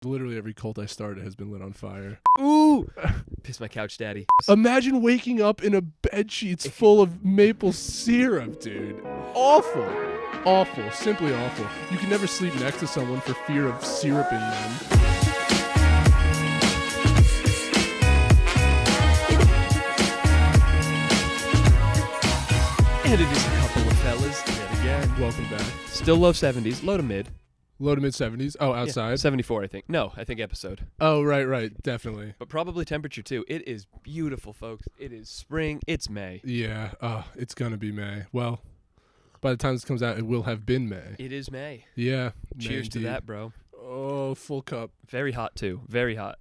Literally every cult I started has been lit on fire. Ooh! Piss my couch daddy. Imagine waking up in a bed sheets full of maple syrup, dude. Awful. Awful. Simply awful. You can never sleep next to someone for fear of syruping them. And it is a couple of fellas yet again. Welcome back. Still low 70s, low to mid. Low to mid 70s. Oh, outside? Yeah, 74, I think. No, I think episode. Oh, right. Definitely. But probably temperature too. It is beautiful, folks. It is spring. It's May. Yeah. It's going to be May. Well, by the time this comes out, it will have been May. It is May. Yeah. Cheers to that, bro. Oh, full cup. Very hot too. Very hot.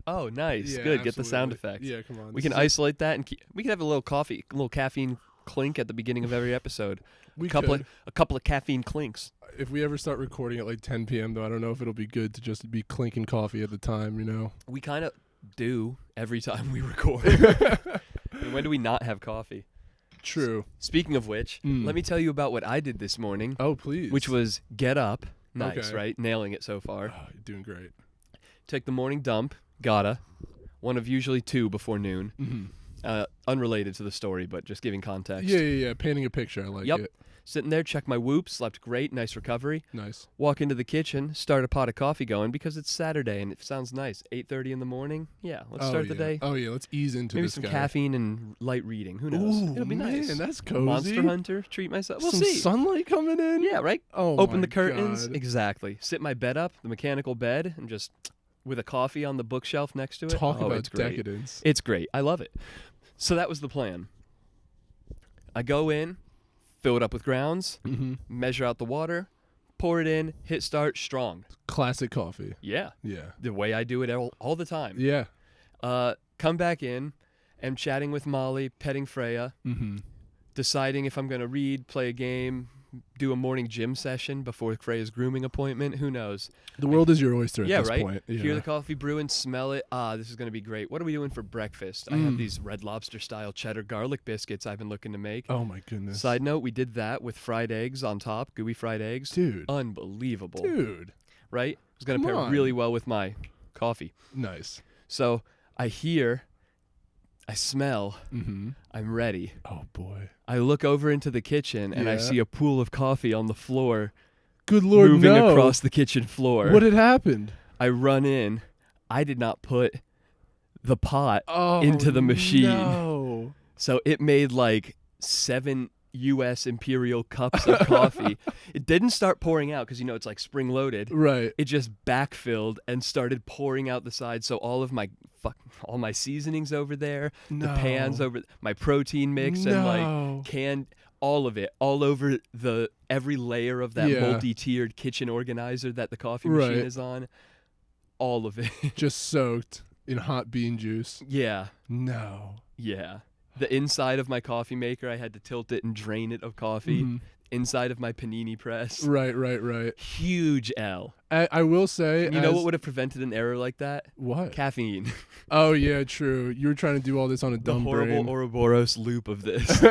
Oh, nice. Yeah, Good. absolutely. Get the sound effects. Yeah, come on. We can isolate that and we can have a little caffeine clink at the beginning of every episode. A couple of caffeine clinks. If we ever start recording at like 10 p.m., though, I don't know if it'll be good to just be clinking coffee at the time, you know? We kind of do every time we record. And when do we not have coffee? True. Speaking of which, let me tell you about what I did this morning. Oh, please. Which was get up. Nice, Okay. right? Nailing it so far. Oh, you're doing great. Take the morning dump. Gotta. One of usually two before noon. Mm-hmm. Unrelated to the story, but just giving context. Yeah. Painting a picture. I like it. Sitting there, check my whoop, slept great, nice recovery. Nice. Walk into the kitchen, start a pot of coffee going because it's Saturday and it sounds nice. 8:30 in the morning. Yeah, let's start the day. Oh, yeah, let's ease into Maybe this some guy. caffeine and light reading. Who knows? Ooh, It'll be nice. Man, that's cozy. Monster Hunter, treat myself. We'll some see. sunlight coming in? Yeah, right? Oh, Open my the curtains. God. Exactly. Sit my bed up, the mechanical bed, and just with a coffee on the bookshelf next to it. Talk about it's great. decadence. It's great. I love it. So that was the plan. I go in, fill it up with grounds, measure out the water, pour it in, hit start, strong. Classic coffee. Yeah. Yeah. The way I do it all the time. Yeah. Come back in, am chatting with Molly, petting Freya, deciding if I'm going to read, play a game, do a morning gym session before Freya's grooming appointment. Who knows? The world is your oyster at this right? point. Yeah. Hear the coffee brewing, smell it. This is going to be great. What are we doing for breakfast? I have these Red Lobster-style cheddar garlic biscuits I've been looking to make. Oh, my goodness. Side note, we did that with fried eggs on top, gooey fried eggs. Dude. Unbelievable. Dude. Right? It was going to pair really well with my coffee. Nice. So I smell, I'm ready. Oh, boy. I look over into the kitchen, and I see a pool of coffee on the floor. Good Lord, moving no. across the kitchen floor. What had happened? I run in. I did not put the pot into the machine. No. So it made like 7 U.S. Imperial cups of coffee. It didn't start pouring out because, it's like spring loaded. Right. It just backfilled and started pouring out the side. So all my seasonings over there, the pans over, my protein mix and like canned, all of it, all over every layer of that multi-tiered kitchen organizer that the coffee machine is on. All of it. Just soaked in hot bean juice. Yeah. No. Yeah. The inside of my coffee maker, I had to tilt it and drain it of coffee. Inside of my panini press. Right. Huge L. I will say... You know what would have prevented an error like that? What? Caffeine. Oh, yeah, true. You were trying to do all this on a dumb brain. The horrible Ouroboros loop of this.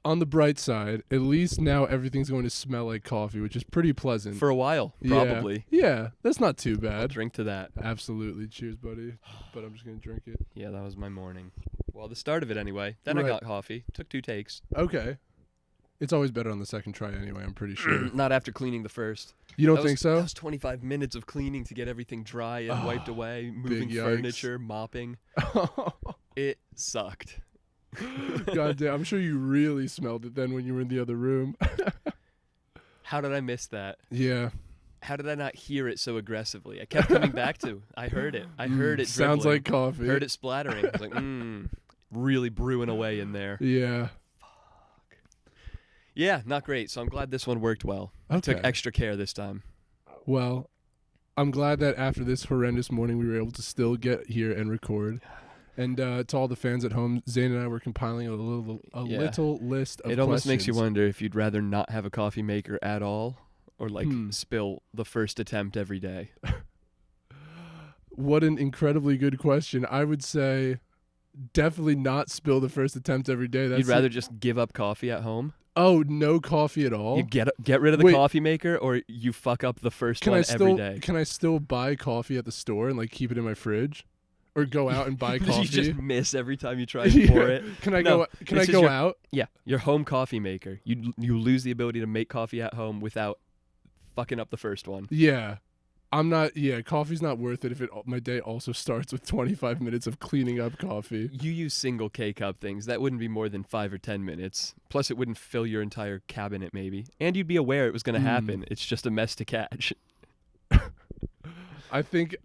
On the bright side, at least now everything's going to smell like coffee, which is pretty pleasant. For a while, probably. Yeah, that's not too bad. I'll drink to that. Absolutely. Cheers, buddy. But I'm just going to drink it. Yeah, that was my morning. Well, the start of it anyway. Then I got coffee. Took 2 takes. Okay. It's always better on the second try anyway, I'm pretty sure. Not after cleaning the first. You don't think so? That was 25 minutes of cleaning to get everything dry and wiped away, moving furniture, mopping. It sucked. God damn, I'm sure you really smelled it then when you were in the other room. How did I miss that? Yeah. How did I not hear it so aggressively? I kept coming back to. I heard it. I heard it dribbling. Sounds like coffee. Heard it splattering. I was like, really brewing away in there. Yeah. Fuck. Yeah, not great. So I'm glad this one worked well. Okay. I took extra care this time. Well, I'm glad that after this horrendous morning we were able to still get here and record. And to all the fans at home, Zane and I were compiling a little list of questions. It almost makes you wonder if you'd rather not have a coffee maker at all or like spill the first attempt every day. What an incredibly good question. I would say definitely not spill the first attempt every day. You'd rather just give up coffee at home? Oh, no coffee at all? You get rid of the coffee maker, or you fuck up the first one every day. Can I still buy coffee at the store and like keep it in my fridge? Or go out and buy coffee? You just miss every time you try to pour it. Can I go out? Yeah, your home coffee maker. You lose the ability to make coffee at home without fucking up the first one. Yeah. Coffee's not worth it if my day also starts with 25 minutes of cleaning up coffee. You use single K-cup things. That wouldn't be more than 5 or 10 minutes. Plus, it wouldn't fill your entire cabinet, maybe. And you'd be aware it was going to happen. It's just a mess to catch. I think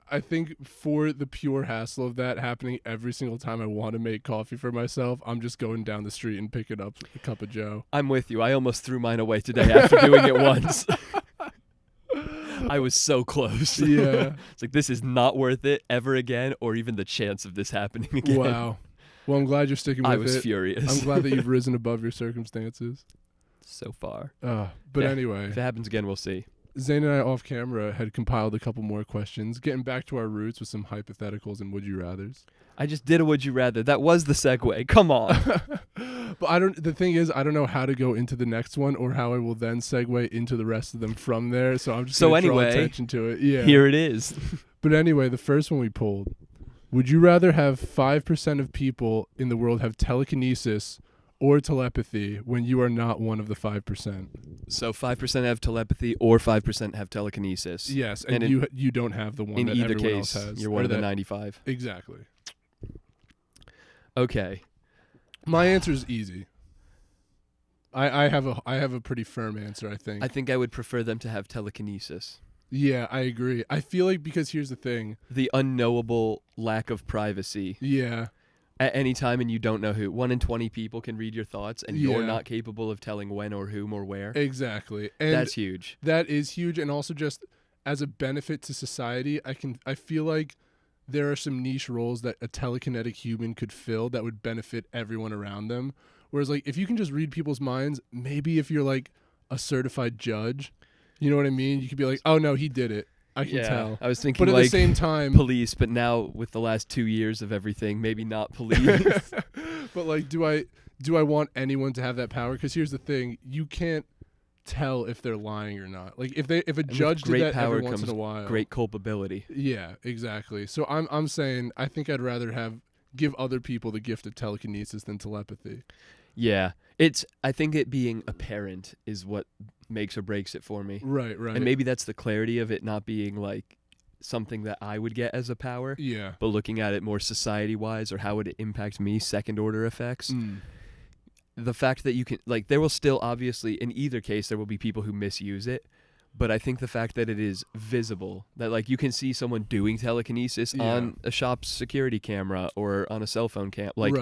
for the pure hassle of that happening every single time I want to make coffee for myself, I'm just going down the street and picking up a cup of Joe. I'm with you. I almost threw mine away today after doing it once. I was so close. Yeah. It's like, this is not worth it ever again, or even the chance of this happening again. Wow. Well, I'm glad you're sticking with it. I was furious. I'm glad that you've risen above your circumstances. So far. But anyway. If it happens again, we'll see. Zane and I off camera had compiled a couple more questions, getting back to our roots with some hypotheticals and would you rathers. I just did a would you rather. That was the segue. Come on. But the thing is, I don't know how to go into the next one or how I will then segue into the rest of them from there. So I'm just going to draw attention to it. Yeah. Here it is. But anyway, the first one we pulled. Would you rather have 5% of people in the world have telekinesis or telepathy when you are not one of the 5%? So 5% have telepathy or 5% have telekinesis. Yes, and you don't have the one in that either everyone case, else has. You're one of the 95. Exactly. Okay. My answer is easy. I have a pretty firm answer, I think. I think I would prefer them to have telekinesis. Yeah, I agree. I feel like because here's the thing. The unknowable lack of privacy. Yeah. At any time, and you don't know who. 1 in 20 people can read your thoughts, and you're not capable of telling when or whom or where. Exactly. And that's huge. That is huge, and also just as a benefit to society, I feel like there are some niche roles that a telekinetic human could fill that would benefit everyone around them. Whereas, like, if you can just read people's minds, maybe if you're, like, a certified judge, you know what I mean? You could be like, oh, no, he did it. I can tell. I was thinking, but at like, the same time, police, but now with the last 2 years of everything, maybe not police. But, like, do I want anyone to have that power? Because here's the thing. You can't tell if they're lying or not. Like, if a judge did that every once in a while. Great culpability. Yeah, exactly. So I'm saying I think I'd rather give other people the gift of telekinesis than telepathy. Yeah. I think it being apparent is what makes or breaks it for me. Right. And maybe that's the clarity of it not being like something that I would get as a power. Yeah. But looking at it more society-wise or how would it impact me, second-order effects. The fact that you can, like, there will still obviously, in either case, there will be people who misuse it. But I think the fact that it is visible, that, like, you can see someone doing telekinesis on a shop's security camera or on a cell phone cam. Like,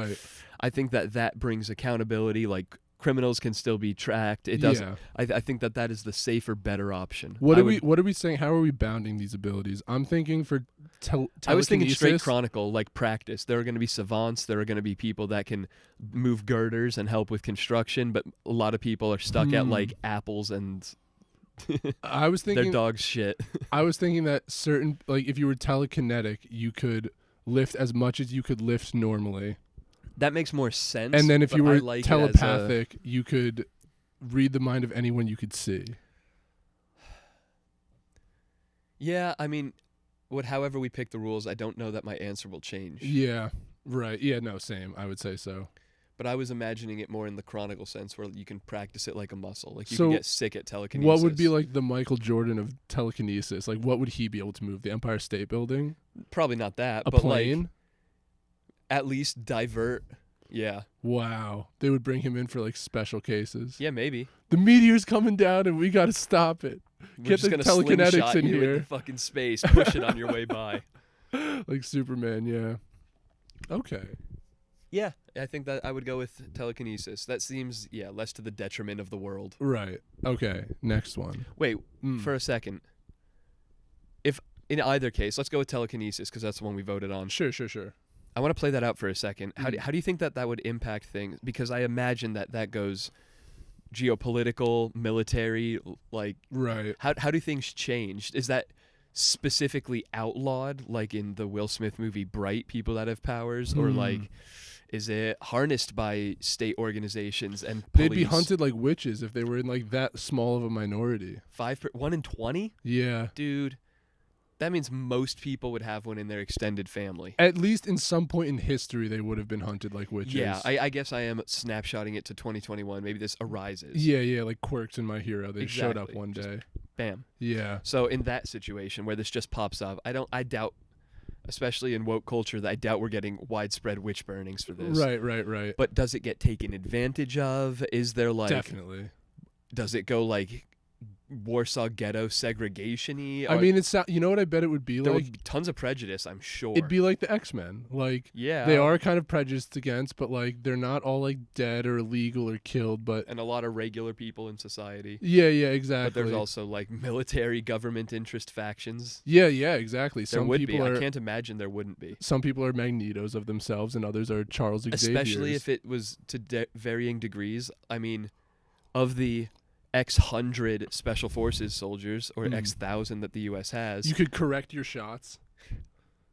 I think that brings accountability. Like, criminals can still be tracked. It doesn't. I think that is the safer, better option. What are we saying? How are we bounding these abilities? I'm thinking for telekinesis. I was thinking straight Chronicle, like practice. There are going to be savants. There are going to be people that can move girders and help with construction. But a lot of people are stuck at, like, apples and... I was thinking their dog's shit. I was thinking that certain, like, if you were telekinetic, you could lift as much as you could lift normally. That makes more sense. And then if you were telepathic, you could read the mind of anyone you could see. Yeah, I mean, however we pick the rules, I don't know that my answer will change. Yeah, right. Yeah, no, same. I would say so. But I was imagining it more in the Chronicle sense where you can practice it like a muscle. Like, you can get sick at telekinesis. What would be like the Michael Jordan of telekinesis? Like, what would he be able to move? The Empire State Building? Probably not that. A but plane? Like, at least divert. Yeah. Wow. They would bring him in for, like, special cases. Yeah, maybe. The meteor's coming down and we got to stop it. Get the telekinetics in here. Into fucking space. Push it on your way by. Like Superman, yeah. Okay. Yeah, I think that I would go with telekinesis. That seems, less to the detriment of the world. Right. Okay, next one. Wait, for a second. If, in either case, let's go with telekinesis because that's the one we voted on. Sure. I want to play that out for a second. How do you think that would impact things? Because I imagine that goes geopolitical, military, like... Right. How do things change? Is that specifically outlawed, like in the Will Smith movie Bright, people that have powers? Or, like... Is it harnessed by state organizations and police? They'd be hunted like witches if they were in like that small of a minority. 1 in 20? Yeah. Dude, that means most people would have one in their extended family. At least in some point in history, they would have been hunted like witches. Yeah, I guess I am snapshotting it to 2021. Maybe this arises. Yeah, like Quirks in My Hero. They showed up one Just day. Bam. Yeah. So in that situation where this just pops up, I doubt, especially in woke culture, that I doubt we're getting widespread witch burnings for this. Right. But does it get taken advantage of? Is there like... Definitely. Does it go like Warsaw Ghetto segregation-y? I mean, you know what I bet it would be there like? would be tons of prejudice, I'm sure. It'd be like the X-Men. Like, yeah, they are kind of prejudiced against, but like they're not all like dead or illegal or killed, but... And a lot of regular people in society. Yeah, exactly. But there's also like military government interest factions. Yeah, exactly. There would be. I can't imagine there wouldn't be. Some people are Magnetos of themselves and others are Charles Xaviers. Especially if it was to varying degrees. I mean, of the X100 Special Forces soldiers, or X1000 that the U.S. has. You could correct your shots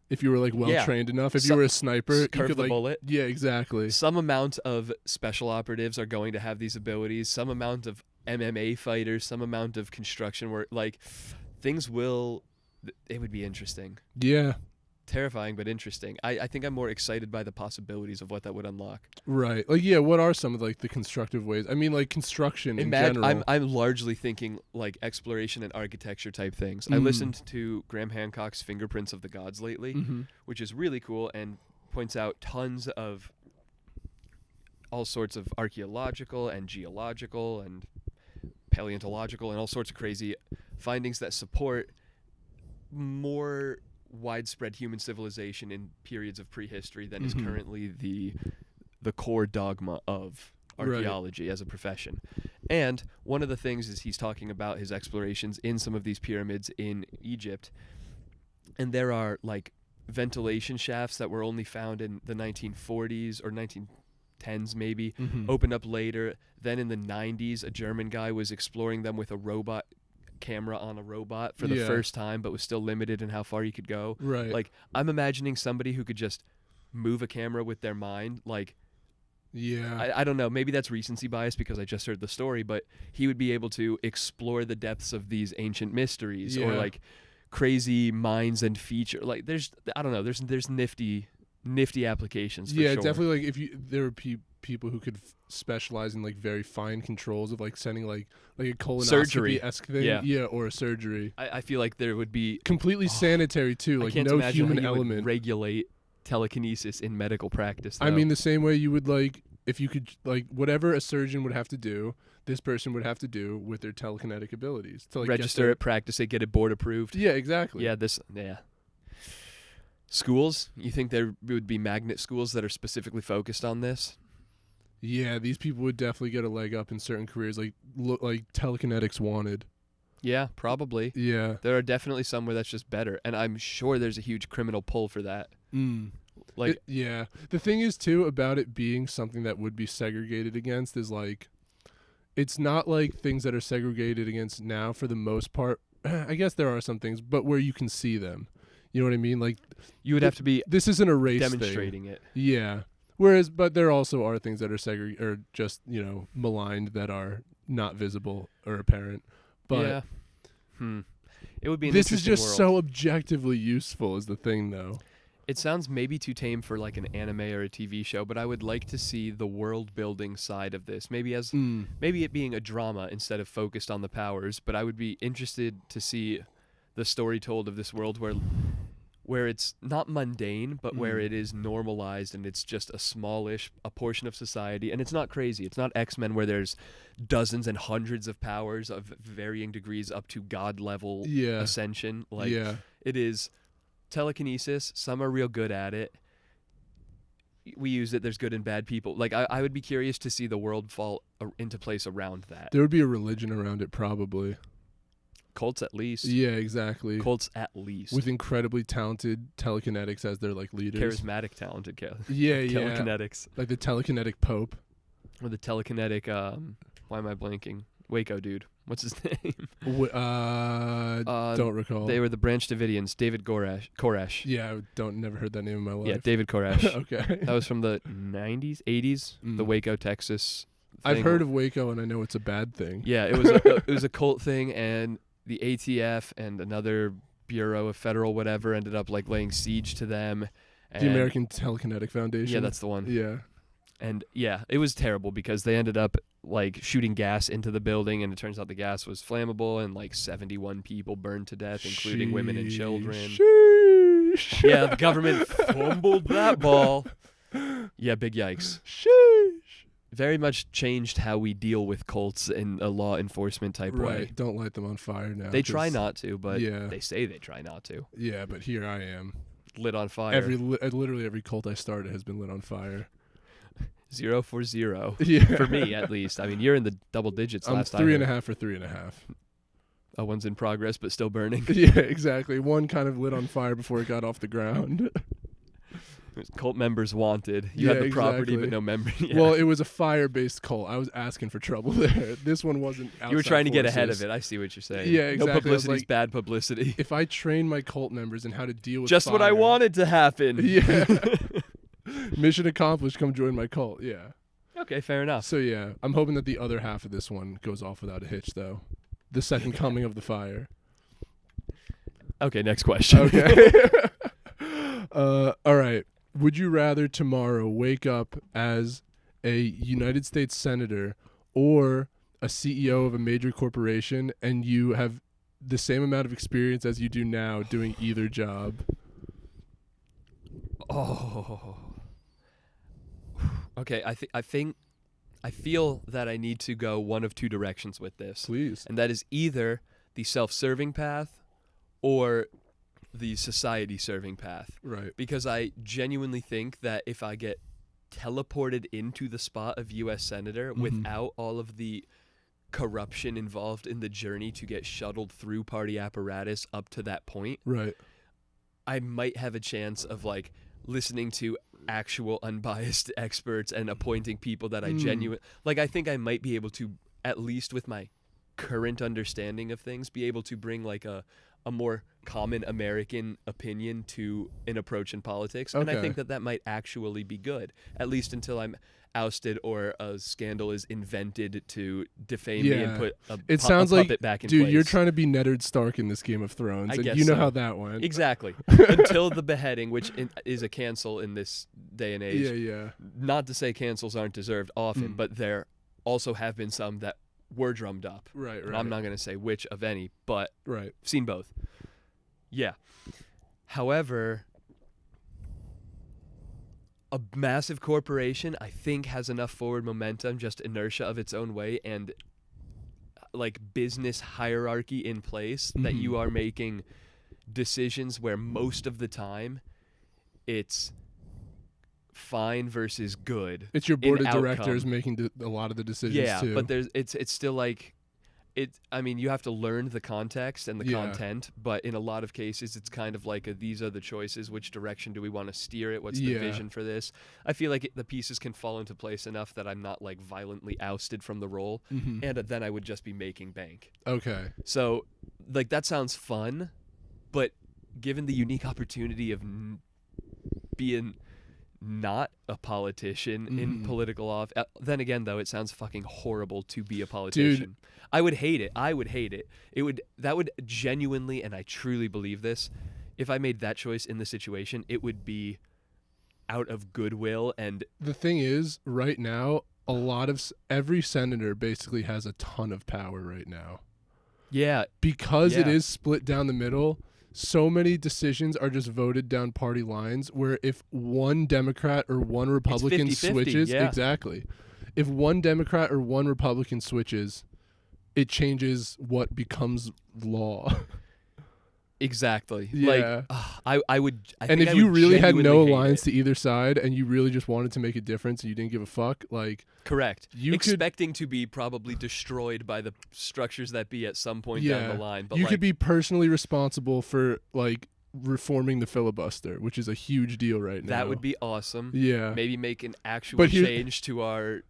if you were like well-trained enough. If you were a sniper, you curve could the like... bullet. Yeah, exactly. Some amount of special operatives are going to have these abilities. Some amount of MMA fighters. Some amount of construction work. Like, things will... It would be interesting. Yeah. Terrifying, but interesting. I think I'm more excited by the possibilities of what that would unlock. Right. Like, yeah, what are some of like the constructive ways? I mean, like construction in general. I'm largely thinking like exploration and architecture type things. I listened to Graham Hancock's Fingerprints of the Gods lately, which is really cool and points out tons of all sorts of archaeological and geological and paleontological and all sorts of crazy findings that support more widespread human civilization in periods of prehistory than is currently the core dogma of archaeology as a profession. And one of the things is he's talking about his explorations in some of these pyramids in Egypt, and there are like ventilation shafts that were only found in the 1940s or 1910s maybe, opened up later. Then in the 90s, a German guy was exploring them with a robot camera on a robot for the first time, but was still limited in how far you could go. Right. Like, I'm imagining somebody who could just move a camera with their mind. Like, I don't know. Maybe that's recency bias because I just heard the story, but he would be able to explore the depths of these ancient mysteries or like crazy minds and feature. Like, I don't know. There's nifty applications. For sure. Definitely. Like, there are people who could specialize in like very fine controls of like sending like a colonoscopy-esque thing, or a surgery. I feel like there would be completely sanitary too, like no human element. Regulate telekinesis in medical practice, though. I mean, the same way you would like if you could like whatever a surgeon would have to do, this person would have to do with their telekinetic abilities to like register it, practice it, get it board approved. Yeah, exactly. Yeah. Schools? You think there would be magnet schools that are specifically focused on this? Yeah, these people would definitely get a leg up in certain careers, like telekinetics wanted. Yeah, probably. Yeah. There are definitely some where that's just better, and I'm sure there's a huge criminal pull for that. Like, the thing is too about it being something that would be segregated against is like, it's not like things that are segregated against now for the most part. I guess there are some things, but where you can see them. You know what I mean? Like, you would have to be. This isn't a race demonstrating thing. It. Yeah. But there also are things that are segregated or just maligned that are not visible or apparent. But it would be. This is just world. so objectively useful, is the thing, though. It sounds maybe too tame for like an anime or a TV show, but I would like to see the world building side of this. Maybe it being a drama instead of focused on the powers. But I would be interested to see the story told of this world where it's not mundane, but where it is normalized and it's just a portion of society. And it's not crazy. It's not X-Men where there's dozens and hundreds of powers of varying degrees up to God level ascension. Like, it is telekinesis. Some are real good at it. We use it. There's good and bad people. Like, I would be curious to see the world fall into place around that. There would be a religion around it, probably. Cults at least. Yeah, exactly. Cults at least. With incredibly talented telekinetics as their like leaders. Charismatic talented telekinetics. Like the telekinetic pope. Or the telekinetic why am I blanking? Waco dude. What's his name? Don't recall. They were the Branch Davidians. David Koresh. Yeah, never heard that name in my life. Yeah, David Koresh. Okay. That was from the 90s, 80s. The Waco, Texas thing. I've heard of Waco, and I know it's a bad thing. Yeah, it was a cult thing, and the ATF and another Bureau of Federal whatever ended up like laying siege to them. The American Telekinetic Foundation. Yeah, that's the one. Yeah. And yeah, it was terrible because they ended up like shooting gas into the building, and it turns out the gas was flammable, and like 71 people burned to death, including women and children. Sheesh. Yeah, the government fumbled that ball. Yeah, big yikes. Sheesh. Very much changed how we deal with cults in a law enforcement type way. Right. Don't light them on fire now. They try not to, but yeah. they say they try not to. Yeah, but here I am. Lit on fire. Literally every cult I started has been lit on fire. 0 for 0. Yeah. For me, at least. I mean, you're in the double digits last time. 3.5 for 3.5. One's in progress, but still burning. Yeah, exactly. One kind of lit on fire before it got off the ground. Cult members wanted. You had the property, but no member. Yeah. Well, it was a fire-based cult. I was asking for trouble there. This one wasn't. You were trying to get ahead of it. I see what you're saying. Yeah, exactly. No publicity is bad publicity. If I train my cult members in how to deal with just fire, what I wanted to happen. Yeah. Mission accomplished. Come join my cult. Yeah. Okay, fair enough. So yeah, I'm hoping that the other half of this one goes off without a hitch, though. The second coming of the fire. Okay, next question. Okay. All right. Would you rather tomorrow wake up as a United States senator or a CEO of a major corporation, and you have the same amount of experience as you do now doing either job? Oh. Okay, I feel that I need to go one of two directions with this. Please. And that is either the self-serving path or the society-serving path. Right. Because I genuinely think that if I get teleported into the spot of U.S. Senator without all of the corruption involved in the journey to get shuttled through party apparatus up to that point, right, I might have a chance of like listening to actual unbiased experts and appointing people that I I think I might be able to, at least with my current understanding of things, be able to bring like a more common American opinion to an approach in politics. Okay. And I think that might actually be good, at least until I'm ousted or a scandal is invented to defame me and put a puppet back in place. Dude, you're trying to be Ned Stark in this Game of Thrones, I and guess you know so. how that went. Exactly. Until the beheading, which is a cancel in this day and age. Yeah, yeah. Not to say cancels aren't deserved often, but there also have been some that were drummed up. Right, right. And I'm not going to say which of any, but right. I've seen both. Yeah. However, a massive corporation, I think, has enough forward momentum, just inertia of its own way, and like business hierarchy in place that you are making decisions where most of the time it's fine versus good. It's your board of outcome. directors making a lot of the decisions too. Yeah, but it's still like I mean, you have to learn the context and the content, but in a lot of cases, it's kind of like these are the choices. Which direction do we want to steer it? What's the vision for this? I feel like the pieces can fall into place enough that I'm not like violently ousted from the role, and then I would just be making bank. Okay. So, like, that sounds fun, but given the unique opportunity of being not a politician in political office, then again, though, it sounds fucking horrible to be a politician. Dude. I would hate it. That would genuinely, and I truly believe this, if I made that choice in the situation, it would be out of goodwill. And the thing is, right now, every senator basically has a ton of power right now. Yeah. Because it is split down the middle, so many decisions are just voted down party lines, where if one Democrat or one Republican switches, exactly. If one Democrat or one Republican switches, it changes what becomes law. Exactly. Yeah. Like, I would. And if you really had no alliance to either side, and you really just wanted to make a difference, and you didn't give a fuck, like correct, expecting to be probably destroyed by the structures that be at some point down the line. But you could be personally responsible for like reforming the filibuster, which is a huge deal right now. That would be awesome. Yeah. Maybe make an actual change to our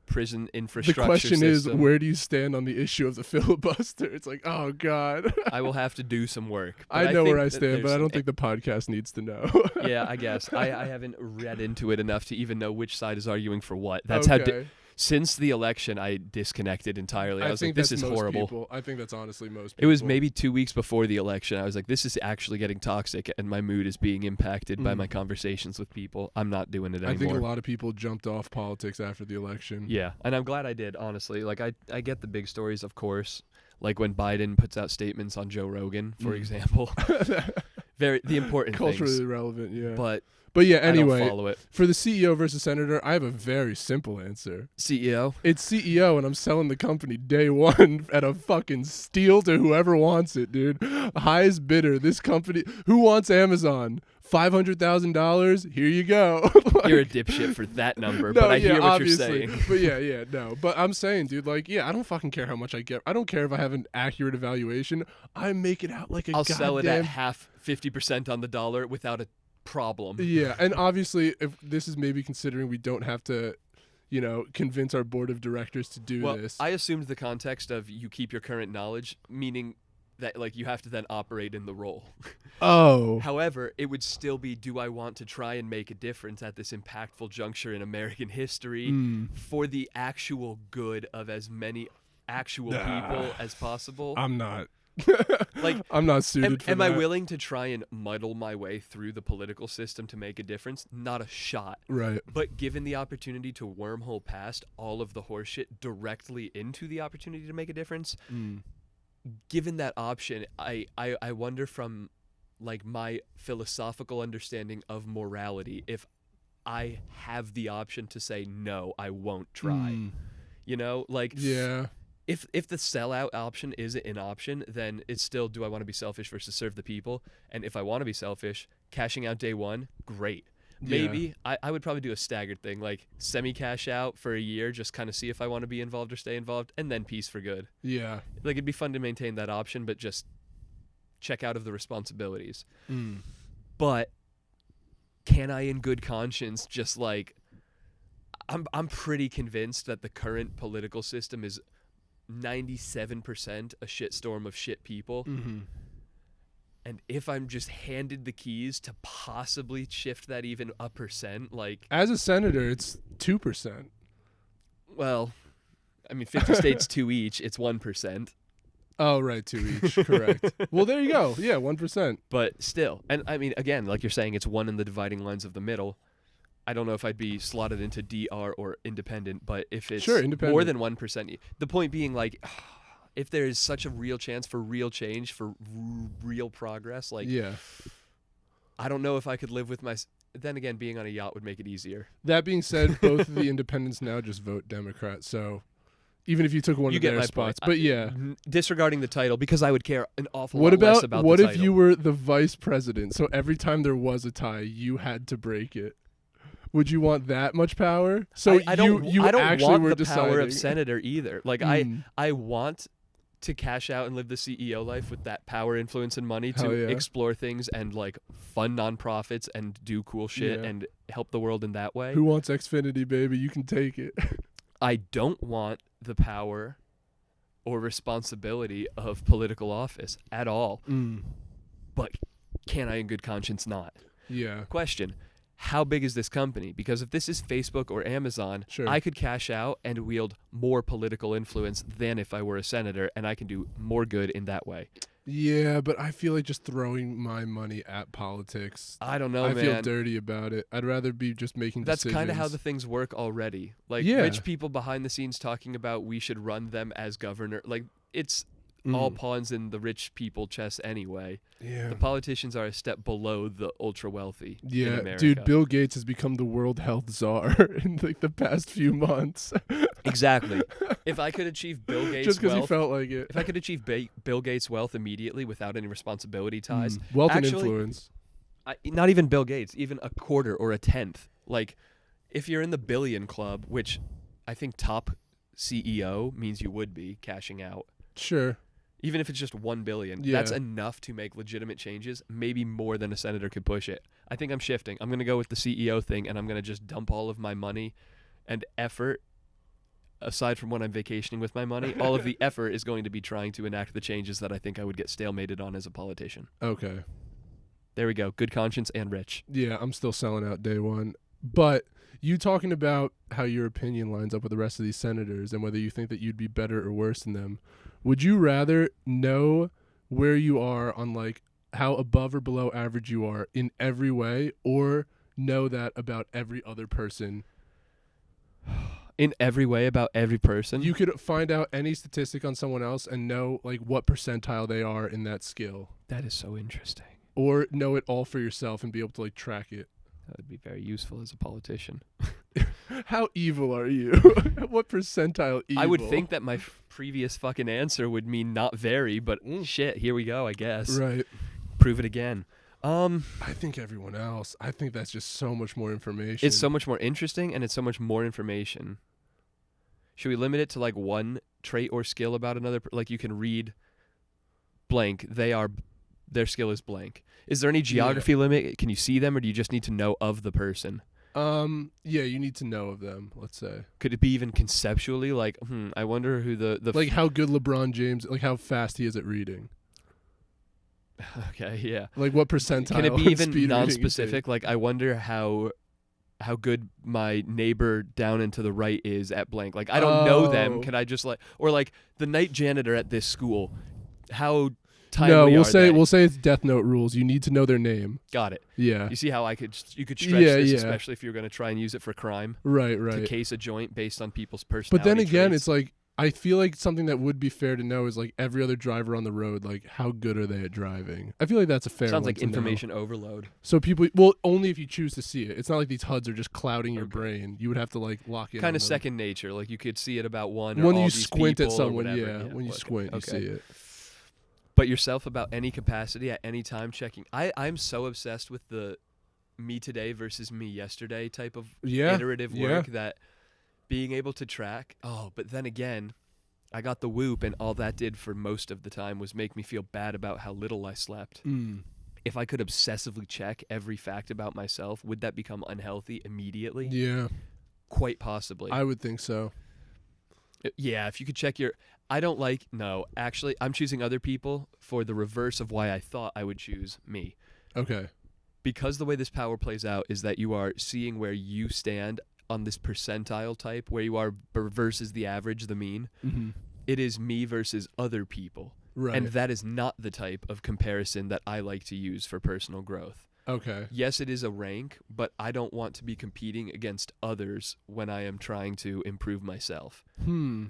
prison The infrastructure question is, system. where do you stand on the issue of the filibuster? It's like, oh God. I will have to do some work. But I know think where I that stand, but there's I don't some- think the podcast needs to know. Yeah, I guess. I haven't read into it enough to even know which side is arguing for what. That's how. Okay. Since the election, I disconnected entirely. I was think like, this that's is most horrible. people. I think that's honestly most It people. was maybe 2 weeks before the election. I was like, this is actually getting toxic, and my mood is being impacted by my conversations with people. I'm not doing it anymore. I think a lot of people jumped off politics after the election. Yeah, and I'm glad I did, honestly. Like, I get the big stories, of course. Like when Biden puts out statements on Joe Rogan, for example. The important Culturally things. relevant, yeah. But yeah, I don't anyway, follow it. for the CEO versus senator, I have a very simple answer. CEO? It's CEO, and I'm selling the company day one at a fucking steal to whoever wants it, dude. Highest bidder. This company. Who wants Amazon? $500,000. Here you go. You're a dipshit for that number, No, but I yeah, hear what obviously. you're saying. But yeah, no. But I'm saying, dude, like, yeah, I don't fucking care how much I get. I don't care if I have an accurate evaluation. I make it out like a I'll goddamn... sell it at half, 50% on the dollar without a problem. Yeah, and obviously, if this is maybe considering we don't have to, convince our board of directors to do this. I assumed the context of you keep your current knowledge, meaning that like you have to then operate in the role. Oh. However, it would still be, do I want to try and make a difference at this impactful juncture in American history for the actual good of as many actual people as possible? I'm not. Like, I'm not suited for am that. I willing to try and muddle my way through the political system to make a difference? Not a shot. Right. But given the opportunity to wormhole past all of the horseshit directly into the opportunity to make a difference, given that option, I wonder from like my philosophical understanding of morality, if I have the option to say no, I won't try. Like Yeah. if the sellout option isn't an option, then it's still, do I want to be selfish versus serve the people? And if I want to be selfish, cashing out day one, great. Maybe I would probably do a staggered thing, like semi-cash out for a year, just kind of see if I want to be involved or stay involved, and then peace for good. Yeah. Like, it'd be fun to maintain that option, but just check out of the responsibilities. But can I, in good conscience, just like, I'm pretty convinced that the current political system is 97% a shitstorm of shit people. And if I'm just handed the keys to possibly shift that even a percent, like... As a senator, it's 2%. Well, I mean, 50 states, 2 each, it's 1%. Oh, right, 2 each. Correct. Well, there you go. Yeah, 1%. But still, and I mean, again, like you're saying, it's one in the dividing lines of the middle. I don't know if I'd be slotted into DR or independent, but if it's more than 1%, the point being, like... If there is such a real chance for real change, for real progress, like, I don't know if I could live with my... Then again, being on a yacht would make it easier. That being said, both of the independents now just vote Democrat, so even if you took one of their spots. But yeah. Disregarding the title, because I would care an awful lot less about what the if title. you were the vice president, so every time there was a tie, you had to break it? Would you want that much power? So I don't actually want were the deciding. power of senator either. Like, I want... to cash out and live the CEO life with that power, influence, and money to explore things and like fund nonprofits and do cool shit and help the world in that way. Who wants Xfinity, baby? You can take it. I don't want the power or responsibility of political office at all. But can I in good conscience not? Yeah. Question. How big is this company? Because if this is Facebook or Amazon, I could cash out and wield more political influence than if I were a senator, and I can do more good in that way. Yeah, but I feel like just throwing my money at politics. I don't know, I man. feel dirty about it. I'd rather be just making decisions. That's kind of how the things work already. Like, rich people behind the scenes talking about we should run them as governor. Like, it's all pawns in the rich people chess anyway. Yeah. The politicians are a step below the ultra wealthy in America. Dude, Bill Gates has become the world health czar in like the past few months. Exactly. If I could achieve Bill Gates' just because he wealth, felt like it. if I could achieve Bill Gates' wealth immediately without any responsibility ties, wealth and influence. Not even Bill Gates, even a quarter or a tenth. Like, if you're in the billion club, which I think top CEO means you would be cashing out. Sure. Even if it's just 1 billion, that's enough to make legitimate changes, maybe more than a senator could push it. I think I'm shifting. I'm going to go with the CEO thing, and I'm going to just dump all of my money and effort aside from when I'm vacationing with my money, all of the effort is going to be trying to enact the changes that I think I would get stalemated on as a politician. Okay. There we go. Good conscience and rich. Yeah, I'm still selling out day one. But you talking about how your opinion lines up with the rest of these senators and whether you think that you'd be better or worse than them, would you rather know where you are on like how above or below average you are in every way, or know that about every other person? In every way about every person? You could find out any statistic on someone else and know like what percentile they are in that skill. That is so interesting. Or know it all for yourself and be able to like track it. That would be very useful as a politician. How evil are you? What percentile evil? I would think that my previous fucking answer would mean not very, but shit, here we go, I guess. Right. Prove it again. I think everyone else. I think that's just so much more information. It's so much more interesting, and it's so much more information. Should we limit it to like one trait or skill about another? Like you can read blank. Their skill is blank. Is there any geography limit? Can you see them, or do you just need to know of the person? Yeah, you need to know of them, let's say. Could it be even conceptually like, I wonder who the like how good LeBron James, like how fast he is at reading. Okay, yeah. Like what percentile? Can it be even non-specific? Like I wonder how good my neighbor down and to the right is at blank. Like I don't know them. Can I just like, or like the night janitor at this school? How timely No, are they? we'll say it's Death Note rules. You need to know their name. Got it. Yeah. You see how you could stretch this, especially if you're going to try and use it for crime. Right. To case a joint based on people's personality. But then again, traits. it's like I feel like something that would be fair to know is like every other driver on the road, like how good are they at driving? I feel like that's a fair Sounds one like to information know. overload. So people, well, only if you choose to see it. It's not like these HUDs are just clouding your brain. You would have to like lock in. Kind of second nature. Like you could see it about one. When or all you these squint at people someone, or whatever. when you squint, you see it. But yourself about any capacity at any time checking. I'm so obsessed with the me today versus me yesterday type of iterative work that being able to track. Oh, but then again, I got the Whoop, and all that did for most of the time was make me feel bad about how little I slept. If I could obsessively check every fact about myself, would that become unhealthy immediately? Yeah. Quite possibly. I would think so. Yeah, if you could check your... actually, I'm choosing other people for the reverse of why I thought I would choose me. Okay. Because the way this power plays out is that you are seeing where you stand on this percentile type, where you are versus the average, the mean. Mm-hmm. It is me versus other people. Right. And that is not the type of comparison that I like to use for personal growth. Okay. Yes, it is a rank, but I don't want to be competing against others when I am trying to improve myself.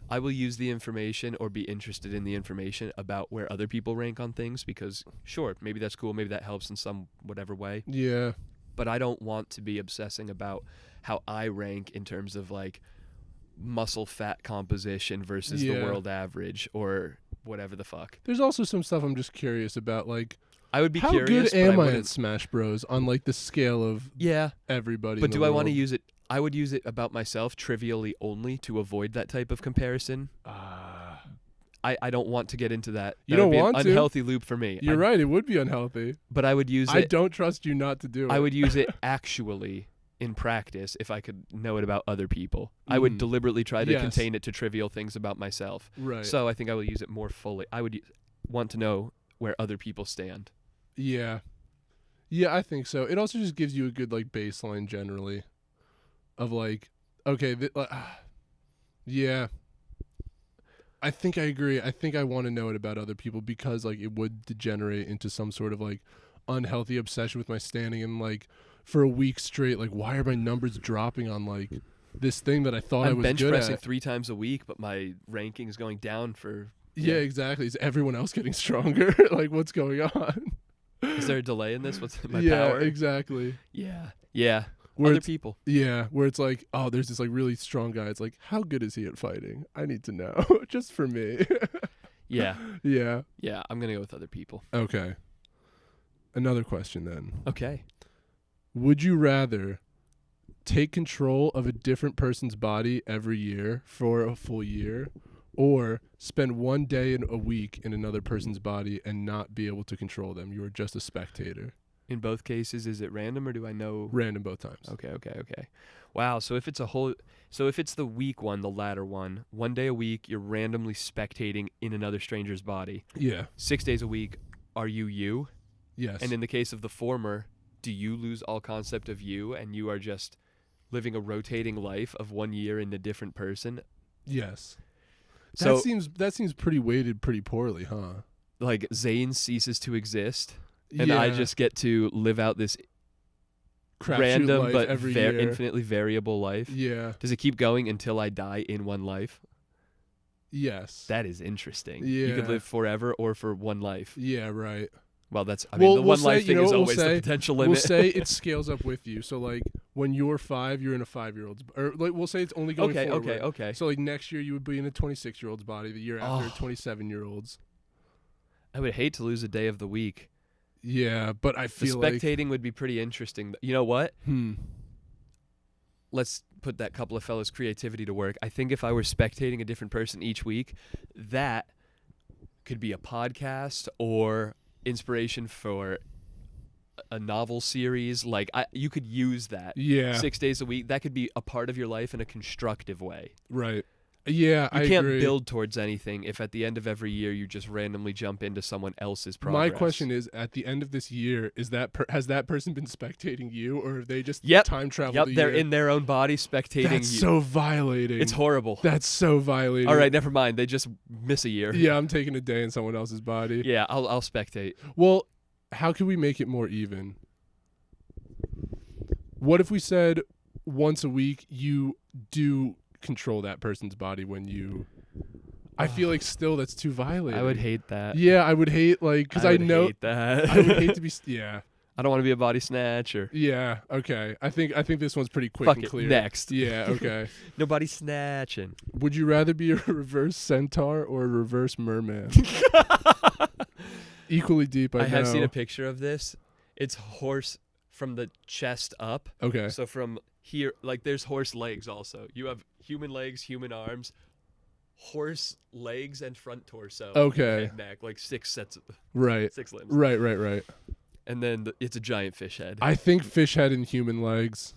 I will use the information or be interested in the information about where other people rank on things because, sure, maybe that's cool, maybe that helps in some whatever way. Yeah. But I don't want to be obsessing about how I rank in terms of like muscle fat composition versus the world average or whatever the fuck. There's also some stuff I'm just curious about, like I would be how curious. How good am I at Smash Bros. On like the scale of everybody? But do I want to use it? I would use it about myself trivially only to avoid that type of comparison. I don't want to get into that. You don't want to? Unhealthy loop for me. You're right. It would be unhealthy. But I would use it. I don't trust you not to do it. I would use it actually in practice if I could know it about other people. I would deliberately try to contain it to trivial things about myself. Right. So I think I will use it more fully. I would want to know where other people stand. Yeah. Yeah, I think so. It also just gives you a good like baseline generally of like, okay, yeah. I think I agree. I think I want to know it about other people because like it would degenerate into some sort of like unhealthy obsession with my standing and like for a week straight, like why are my numbers dropping on like this thing that I thought I was bench good pressing at? 3 times a week, but my ranking is going down for... Yeah, exactly. Is everyone else getting stronger? Like what's going on? Is there a delay in this? What's my Yeah, power? exactly. Yeah. Where other people. Yeah, where it's like, oh, there's this like really strong guy. It's like, how good is he at fighting? I need to know. Just for me. Yeah. Yeah. Yeah, I'm going to go with other people. Okay. Another question then. Okay. Would you rather take control of a different person's body every year for a full year or spend one day in a week in another person's body and not be able to control them? You are just a spectator. In both cases, is it random or do I know? Random both times. Okay. Wow. So if it's the weak one, the latter one, 1 day a week, you're randomly spectating in another stranger's body. Yeah. 6 days a week, are you? Yes. And in the case of the former, do you lose all concept of you and you are just living a rotating life of 1 year in a different person? Yes. So that seems pretty weighted pretty poorly, huh? Like Zane ceases to exist and I just get to live out this random but infinitely variable life. Yeah. Does it keep going until I die in one life? Yes. That is interesting. Yeah. You could live forever or for one life. Yeah, right. Well, the one life thing is always the potential limit. We'll say it scales up with you. So, like, when you're 5, you're in a 5-year-old's... Or, like, we'll say it's only going forward. Okay. So, like, next year you would be in a 26-year-old's body. The year after, a 27-year-old's. I would hate to lose a day of the week. Yeah, but I feel the spectating would be pretty interesting. You know what? Let's put that couple of fellas' creativity to work. I think if I were spectating a different person each week, that could be a podcast or inspiration for a novel series. Like you could use that. Yeah. 6 days a week. That could be a part of your life in a constructive way. Right. Yeah, I can't build towards anything if at the end of every year you just randomly jump into someone else's progress. My question is, at the end of this year, has that person been spectating you, or have they just time traveled? Yep, they're in their own body spectating you. That's so violating. It's horrible. That's so violating. All right, never mind. They just miss a year. Yeah, I'm taking a day in someone else's body. Yeah, I'll spectate. Well, how can we make it more even? What if we said once a week you do control that person's body when you... I feel like still that's too violating. I would hate that. Yeah, I would hate, like, because I know... hate that. I would hate to be... Yeah. I don't want to be a body snatcher. Yeah, okay. I think this one's pretty quick Fuck and it, clear. next. Yeah, okay. No body snatching. Would you rather be a reverse centaur or a reverse merman? Equally deep, I know. I have seen a picture of this. It's horse from the chest up. Okay. So from here, like, there's horse legs also. You have human legs, human arms, horse legs, and front torso. Okay. Head, neck, like 6 sets of... Right. 6 limbs. Right. And then it's a giant fish head. I think fish head and human legs.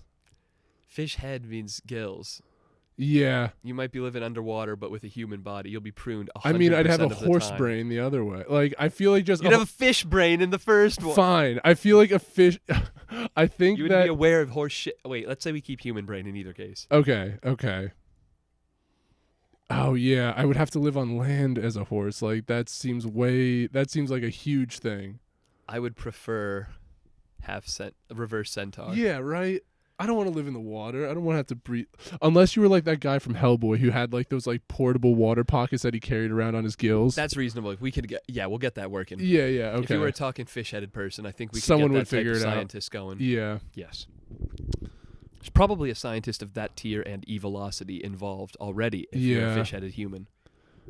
Fish head means gills. Yeah. You might be living underwater, but with a human body. You'll be pruned 100% I mean, I'd have a of the horse time. brain the other way. Like, I feel like just... You'd have a fish brain in the first one. Fine. I feel like a fish... I think you would be aware of horse shit. Wait, let's say we keep human brain in either case. Okay. Oh, yeah. I would have to live on land as a horse. Like, that seems like a huge thing. I would prefer reverse centaur. Yeah, right? I don't want to live in the water. I don't want to have to breathe. Unless you were like that guy from Hellboy who had like those like portable water pockets that he carried around on his gills. That's reasonable. If we could we'll get that working. Yeah, okay. If you were a talking fish-headed person, I think Someone could get would that figure type it of out. scientist going. Yeah. Yes. There's probably a scientist of that tier and evilocity involved already if you're a fish-headed human.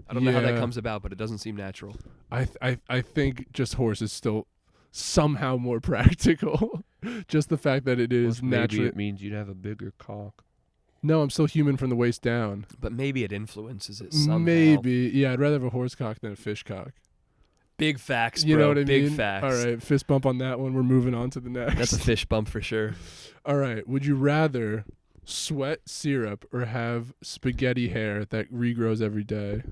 I don't know how that comes about, but it doesn't seem natural. I think just horse is still somehow more practical. Just the fact that it is natural. Maybe it means you'd have a bigger cock. No, I'm still human from the waist down. But maybe it influences it somehow. Maybe. Yeah, I'd rather have a horse cock than a fish cock. Big facts, bro. You know what I mean? Big facts. All right, fist bump on that one. We're moving on to the next. That's a fish bump for sure. All right, would you rather sweat syrup or have spaghetti hair that regrows every day?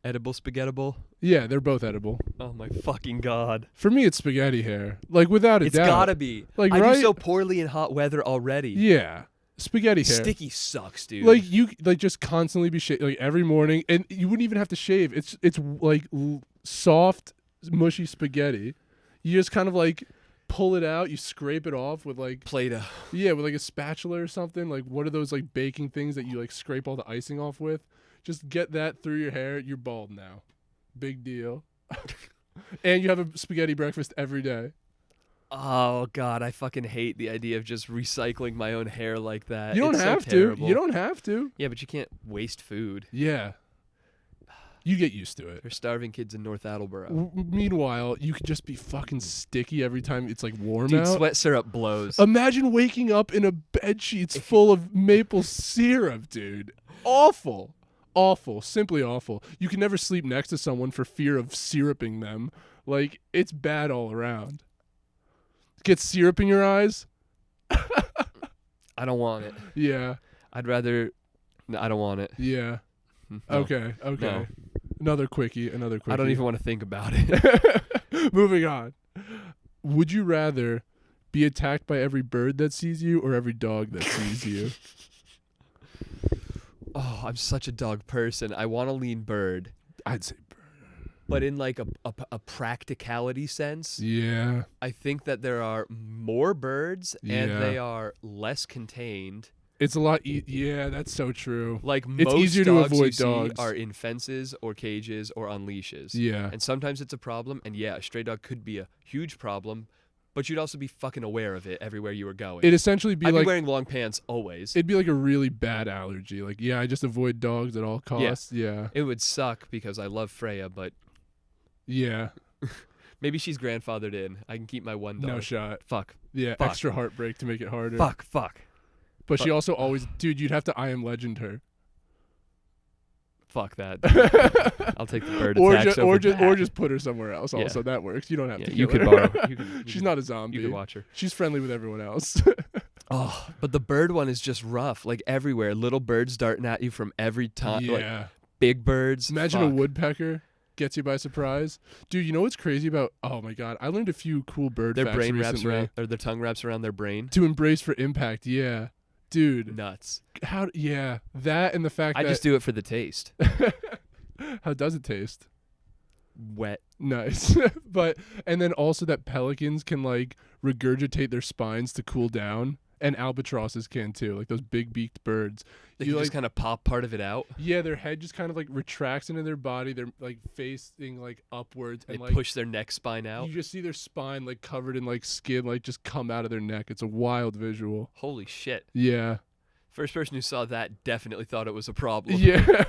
Edible spaghettable? Yeah, they're both edible. Oh my fucking god. For me, it's spaghetti hair. Like, without a doubt. It's gotta be. Like, I right? do so poorly in hot weather already. Yeah. Spaghetti hair. Sticky sucks, dude. Like, you just constantly be like every morning, and you wouldn't even have to shave. It's like soft, mushy spaghetti. You just kind of like pull it out, you scrape it off with like Play-Doh. Yeah, with like a spatula or something. Like, what are those like baking things that you like scrape all the icing off with? Just get that through your hair. You're bald now. Big deal. And you have a spaghetti breakfast every day. Oh god, I fucking hate the idea of just recycling my own hair like that. You don't It's have so to. terrible. You don't have to. Yeah, but you can't waste food. Yeah. You get used to it. There's starving kids in North Attleboro. Meanwhile, you could just be fucking sticky every time it's like warm Dude, out. sweat syrup blows. Imagine waking up in a bed sheets full of maple syrup, dude. Awful. Awful. Simply awful. You can never sleep next to someone for fear of syruping them. Like, it's bad all around. Get syrup in your eyes? I don't want it. Yeah. I'd rather. No, I don't want it. Yeah. No. Okay. No. Another quickie. I don't even want to think about it. Moving on. Would you rather be attacked by every bird that sees you or every dog that sees you? Oh, I'm such a dog person. I want to lean bird. I'd say bird. But in like a practicality sense, Yeah. I think that there are more birds Yeah. and they are less contained. It's a lot. Yeah, that's so true. Like It's most easier to dogs avoid you see dogs. are in fences or cages or on leashes. Yeah. And sometimes it's a problem. And yeah, a stray dog could be a huge problem. But you'd also be fucking aware of it everywhere you were going. It'd essentially be I'd like be wearing long pants always. it'd be like a really bad allergy. Like, yeah, I just avoid dogs at all costs. Yeah. It would suck because I love Freya, but Yeah. maybe she's grandfathered in. I can keep my one dog. No shot. Fuck. Yeah. Fuck. Extra heartbreak to make it harder. Fuck. But she Fuck. also always, dude, you'd have to I Am Legend her. Fuck that. I'll take the bird or attacks just over or that. just put her somewhere else. Yeah. Also, that works. You don't have Yeah, to. you kill could her. borrow. You She's not a zombie. You could watch her. She's friendly with everyone else. Oh, but the bird one is just rough. Like everywhere, little birds darting at you from every time. Like Yeah. big birds. Imagine a Fuck. woodpecker gets you by surprise. Dude, you know what's crazy about, oh my God, I learned a few cool bird Their facts brain wraps recently. around, or their tongue wraps around their brain. To embrace for impact, yeah. Dude, Nuts. yeah, that and the fact I that, just do it for the taste. how does it taste? Wet. Nice. And then also that pelicans can like regurgitate their spines to cool down. And albatrosses can too, like those big beaked birds. They You can like, just kind of pop part of it out. yeah, their head just kind of like retracts into their body. They're like facing like upwards, They and like push their neck spine out. you just see their spine like covered in like skin, like just come out of their neck. It's a wild visual. Holy shit. Yeah. First person who saw that definitely thought it was a problem. Yeah.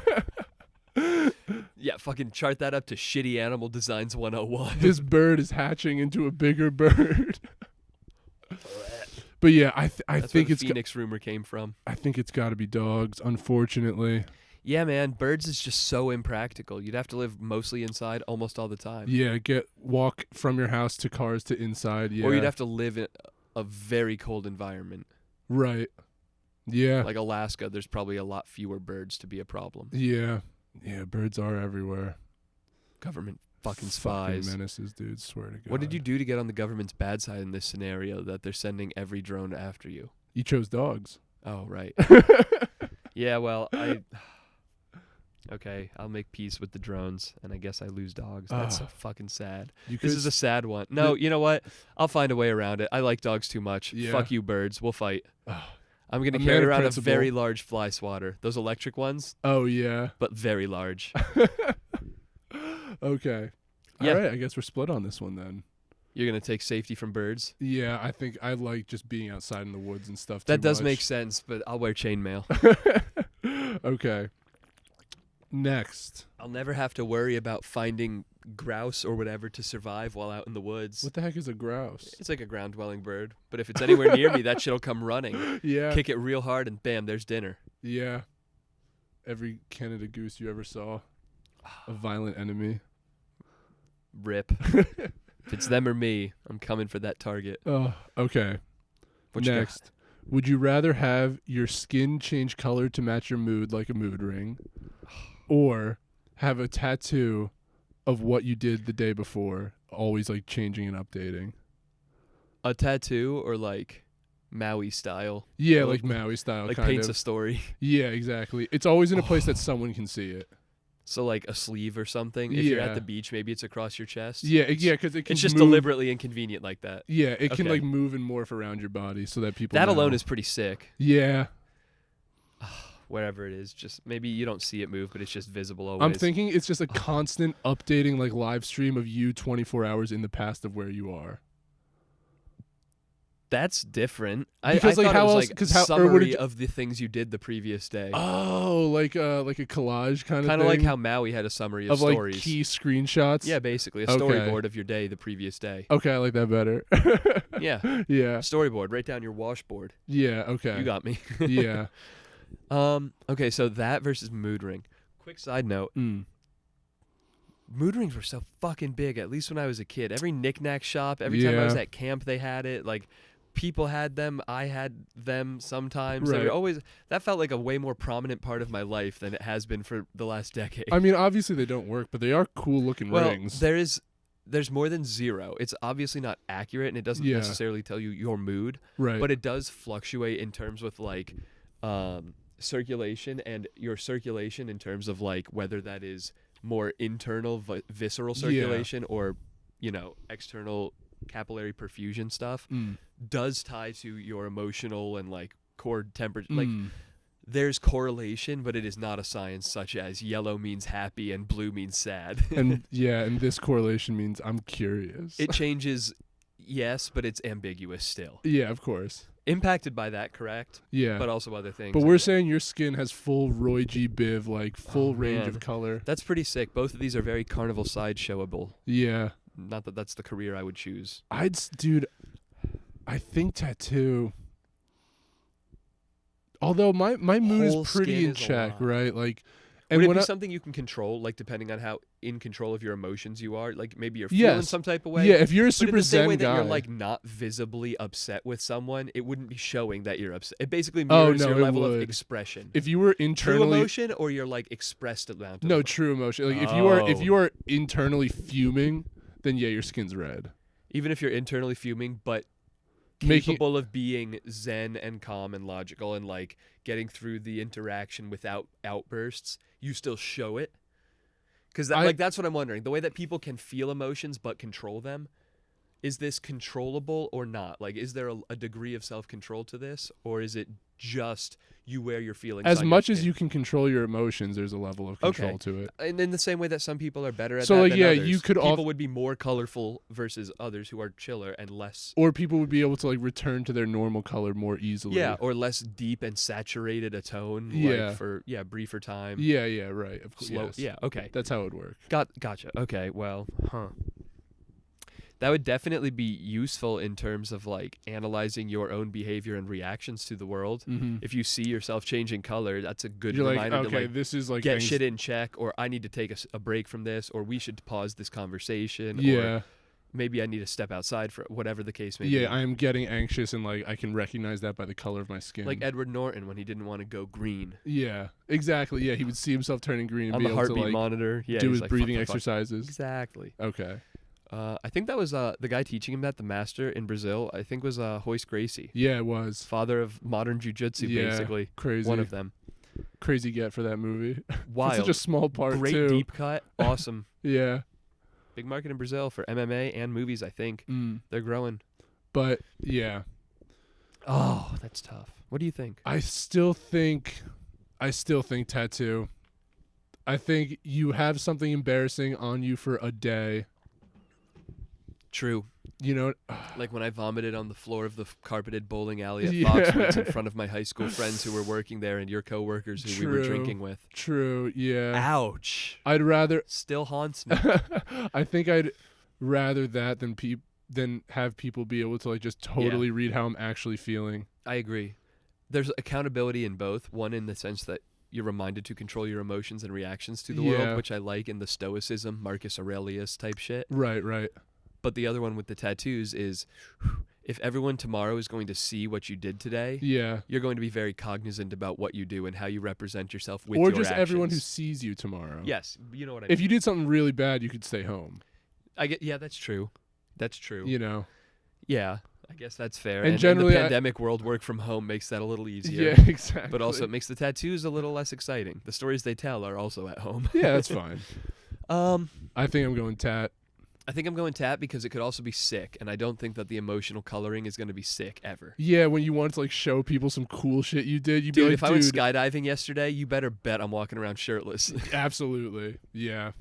Yeah, fucking chart that up to Shitty Animal Designs 101. This bird is hatching into a bigger bird. But yeah, I That's think where it's the Phoenix rumor came from. I think it's got to be dogs, unfortunately. Yeah, man, birds is just so impractical. You'd have to live mostly inside almost all the time. Yeah, walk from your house to cars to inside. Yeah. Or you'd have to live in a very cold environment. Right. Yeah. Like Alaska, there's probably a lot fewer birds to be a problem. Yeah. Yeah, birds are everywhere. Government fucking spies. Fucking menaces, dude, swear to God. What did you do to get on the government's bad side in this scenario that they're sending every drone after you? You chose dogs. Oh, right. Yeah, well, okay, I'll make peace with the drones, and I guess I lose dogs. That's so fucking sad. This is a sad one. No, you know what? I'll find a way around it. I like dogs too much. Yeah. Fuck you, birds. We'll fight. I'm going to A man carry of around principle. a very large fly swatter. Those electric ones, Oh, yeah. but very large. Okay. Yeah. All right, I guess we're split on this one then. You're going to take safety from birds? Yeah, I think I like just being outside in the woods and stuff That too does much. make sense, but I'll wear chainmail. Okay. Next. I'll never have to worry about finding grouse or whatever to survive while out in the woods. What the heck is a grouse? It's like a ground-dwelling bird, but if it's anywhere near me, that shit'll come running. Yeah. Kick it real hard, and bam, there's dinner. Yeah. Every Canada goose you ever saw. A violent enemy. Rip. If it's them or me, I'm coming for that target. Oh, okay. What you got? Next. Would you rather have your skin change color to match your mood like a mood ring, or have a tattoo of what you did the day before, always like changing and updating? A tattoo or like Maui style? Yeah, Or like Maui style like kind paints of. a story. Yeah, exactly. It's always in a place that someone can see it. So like a sleeve or something. If you're Yeah. at the beach, maybe it's across your chest. Yeah, because it can It's just move, deliberately inconvenient like that. Yeah, it can Okay. like move and morph around your body so that people That know. alone is pretty sick. Yeah. Wherever it is, just maybe you don't see it move, but it's just visible always. I'm thinking it's just a constant updating like live stream of you 24 hours in the past of where you are. That's different. Because, I like, thought how it was else- like 'cause how- or summary would it- of the things you did the previous day. Oh, like a collage kind of Kind thing. of like how Maui had a summary of like stories. key screenshots. Yeah, basically a Okay. storyboard of your day the previous day. Okay, I like that better. Yeah, Yeah. storyboard. Write down your washboard. Yeah. Okay. You got me. Yeah. Okay, so that versus mood ring. Quick side note. Mm. mood rings were so fucking big, at least when I was a kid. Every knick-knack shop, every time I was Yeah. at camp, they had it. Like, people had them. I had them sometimes. They Right. were always, that felt like a way more prominent part of my life than it has been for the last decade. I mean, obviously they don't work, but they are cool looking well, rings. there's more than zero. It's obviously not accurate, and it doesn't Yeah. necessarily tell you your mood, Right. but it does fluctuate in terms with, like, circulation, and your circulation in terms of, like, whether that is more internal visceral circulation or, external capillary perfusion stuff, does tie to your emotional and, like, core temperature. Like, there's correlation, but it is not a science such as yellow means happy and blue means sad. and this correlation means I'm curious. It changes, yes, but it's ambiguous still. Yeah, of course. Impacted by that, correct? Yeah. But also other things. But we're saying your skin has full Roy G. Biv, like full range man. of color. That's pretty sick. Both of these are very carnival sideshowable. Yeah. Not that that's the career I would choose. Dude, I think tattoo. Although my mood Whole is pretty skin in is a check, lot. right? Like, Would and it when be something you can control, like depending on how in control of your emotions you are? Like maybe you're feeling Yes. some type of way? yeah, if you're a But in super the same zen way that guy, you're like not visibly upset with someone, it wouldn't be showing that you're upset. It basically Oh, mirrors no, your it level of would. expression. if you were True internally emotion or your like expressed amount of no emotion? true emotion, like if Oh. you are internally fuming, then yeah, your skin's red. Even if you're internally fuming, but Making- capable of being zen and calm and logical and like getting through the interaction without outbursts, you still show it. Because that's what I'm wondering. The way that people can feel emotions but control them, is this controllable or not? Like, is there a degree of self-control to this, or is it just you wear your feelings As on your much as skin? you can control your emotions, there's a level of control to it. And in the same way that some people are better at So, that like, than yeah, others. you could people would be more colorful versus others who are chiller and less. Or people would be able to like return to their normal color more easily. Yeah, or less deep and saturated a tone. Yeah. Like for briefer time. Yeah, right. Of course. Slow. Yes. Yeah. Okay. That's how it would work. Gotcha. Okay. Well. That would definitely be useful in terms of like analyzing your own behavior and reactions to the world. Mm-hmm. If you see yourself changing color, that's a good You're like, reminder to okay, like this is like get shit in check, or I need to take a break from this, or we should pause this conversation. Or maybe I need to step outside for whatever the case may be. Yeah, I am getting anxious, and like I can recognize that by the color of my skin. Like Edward Norton when he didn't want to go green Yeah, exactly. Yeah, he would see himself turning green and on be the able to heartbeat like monitor. Yeah, do he's his like, breathing fuck. exercises. Exactly. Okay. I think that was the guy teaching him that, the master in Brazil. I think was Royce Gracie, Yeah, it was father of modern jiu-jitsu, Yeah, basically. crazy. One of them. Crazy get for that movie. Wild. It's such a small part Great too. deep cut. Awesome. Yeah. Big market in Brazil for MMA and movies, I think. They're growing. But yeah, Oh, that's tough. What do you think? I still think tattoo. I think you have something embarrassing on you for a day. True. You know, Like when I vomited on the floor of the carpeted bowling alley at Yeah. Foxwoods in front of my high school friends who were working there and your coworkers who we were True. drinking with. true. Yeah. Ouch. I'd rather. Still haunts me. I think I'd rather that than have people be able to like just totally read how I'm actually feeling. I agree. There's accountability in both. One in the sense that you're reminded to control your emotions and reactions to the Yeah. world, which I like in the stoicism, Marcus Aurelius type shit. Right. But the other one with the tattoos is if everyone tomorrow is going to see what you did today, Yeah. you're going to be very cognizant about what you do and how you represent yourself with Or your just everyone who actions. sees you tomorrow. Yes, you know what I mean. If you did something really bad, you could stay home. Yeah, that's true. That's true. You know. Yeah, I guess that's fair. And And generally, in the pandemic world, work from home makes that a little easier. Yeah, exactly. But also it makes the tattoos a little less exciting. The stories they tell are also at home. yeah, that's fine. I I think I'm going tat. think I'm going tat because it could also be sick, and I don't think that the emotional coloring is going to be sick ever. Yeah, when you want to like show people some cool shit you did, you'd Dude, be like, if I went skydiving yesterday, you better bet I'm walking around shirtless. absolutely. Yeah.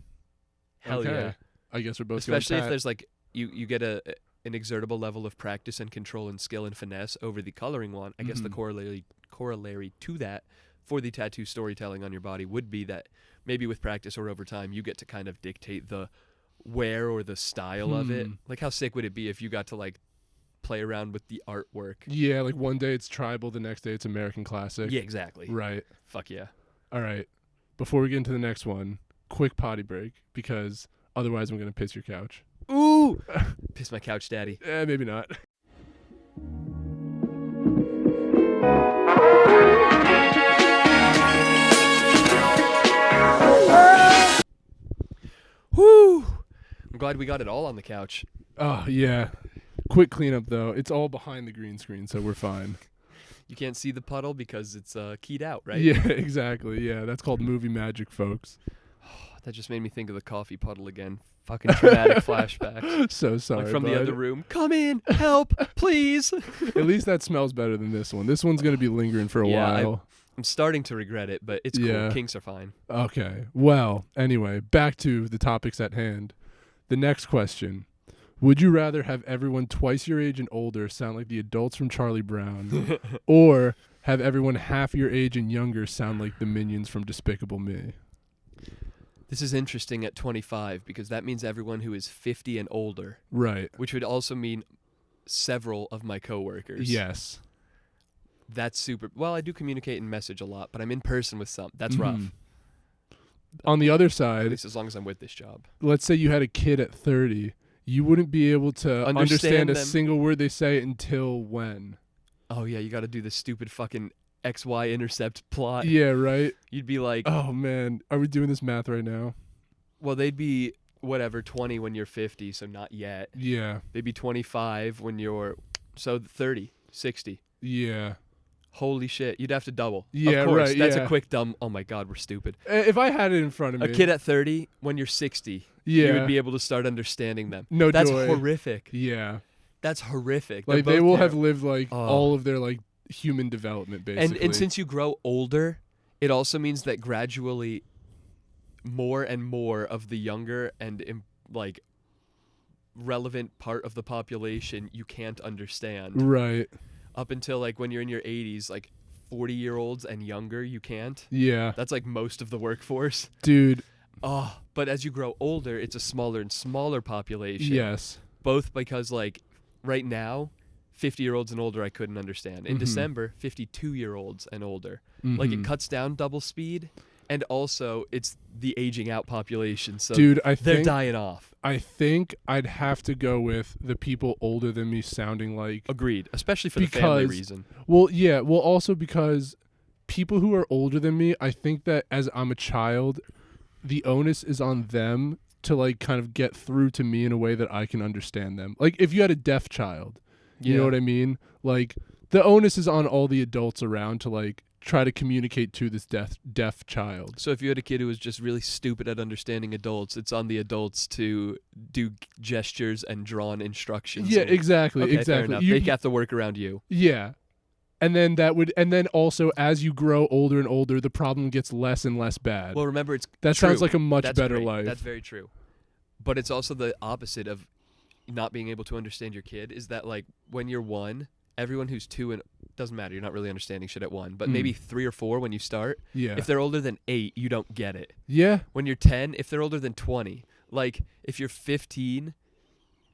Hell Okay. yeah. I guess we're both Especially going if tat. there's like you get an exertable level of practice and control and skill and finesse over the coloring one. I guess the corollary to that for the tattoo storytelling on your body would be that maybe with practice or over time you get to kind of dictate the wear or the style of it. Like how sick would it be if you got to like play around with the artwork? Yeah, like one day it's tribal, the next day it's American classic. Yeah, exactly. Right. Fuck yeah. All right. Before we get into the next one, quick potty break because otherwise I'm gonna piss your couch. Ooh, piss my couch, daddy. Maybe not. Whoo! I'm glad we got it all on the couch. Oh yeah. Quick cleanup though. It's all behind the green screen, so we're fine. You can't see the puddle because it's keyed out, right? Yeah, exactly. Yeah, that's called movie magic, folks. That just made me think of the coffee puddle again. Fucking traumatic flashbacks. So sorry. Like from bud. the other room. Come in, help, please. At least that smells better than this one. This one's gonna be lingering for a while. I'm starting to regret it, but it's cool. Yeah. Kinks are fine. Okay. Well, anyway, back to the topics at hand. The next question. Would you rather have everyone twice your age and older sound like the adults from Charlie Brown, or have everyone half your age and younger sound like the minions from Despicable Me? This is interesting at 25 because that means everyone who is 50 and older. Right. Which would also mean several of my coworkers. Yes. That's super. Well, I do communicate and message a lot, but I'm in person with some. That's rough. On the other At side, least as long as I'm with this job. let's say you had a kid at 30. You wouldn't be able to understand a them. single word they say until when? Oh, yeah, you got to do the stupid fucking XY intercept plot. Yeah, right? You'd be like, Oh, man. Are we doing this math right now? well, they'd be, 20 when you're 50, so not yet. Yeah. They'd be 25 when you're, 30, 60. Yeah. Holy shit, you'd have to double. Yeah, of course, right, that's yeah. a quick dumb, oh my God, we're stupid. If I had it in front of me. A kid at 30, when you're 60, Yeah. you would be able to start understanding them. No That's joy. horrific. Yeah. That's horrific. Like, They're they both will there. have lived, like, Oh. all of their, like, human development, basically. And since you grow older, it also means that gradually more and more of the younger and relevant part of the population you can't understand. Right. Up until like when you're in your 80s, like 40-year-olds and younger, you can't. Yeah. That's like most of the workforce. Dude. Oh, but as you grow older, it's a smaller and smaller population. Yes. Both because like right now, 50-year-olds and older I couldn't understand. In Mhm. December, 52-year-olds and older. Like it Mhm. cuts down double speed, and also it's the aging out population. So Dude, they're dying off. I think I'd have to go with the people older than me sounding like. Agreed, especially for the family Because- reason. Well, yeah. Well, also because people who are older than me, I think that as I'm a child, the onus is on them to like kind of get through to me in a way that I can understand them. Like if you had a deaf child, you know what I mean? Like the onus is on all the adults around to like try to communicate to this deaf child. So if you had a kid who was just really stupid at understanding adults, it's on the adults to do gestures and drawn instructions. Yeah, and- exactly, Okay, fair exactly. enough. They have to work around you. Yeah. And then also as you grow older and older, the problem gets less and less bad. Well, remember, it's that true. sounds like a much That's better great. life. That's very true. But it's also the opposite of not being able to understand your kid, is that like when you're 1, everyone who's 2 and doesn't matter, you're not really understanding shit at 1, but maybe 3 or 4 when you start. Yeah. If they're older than 8, you don't get it. Yeah. When you're 10, if they're older than 20, like if you're 15,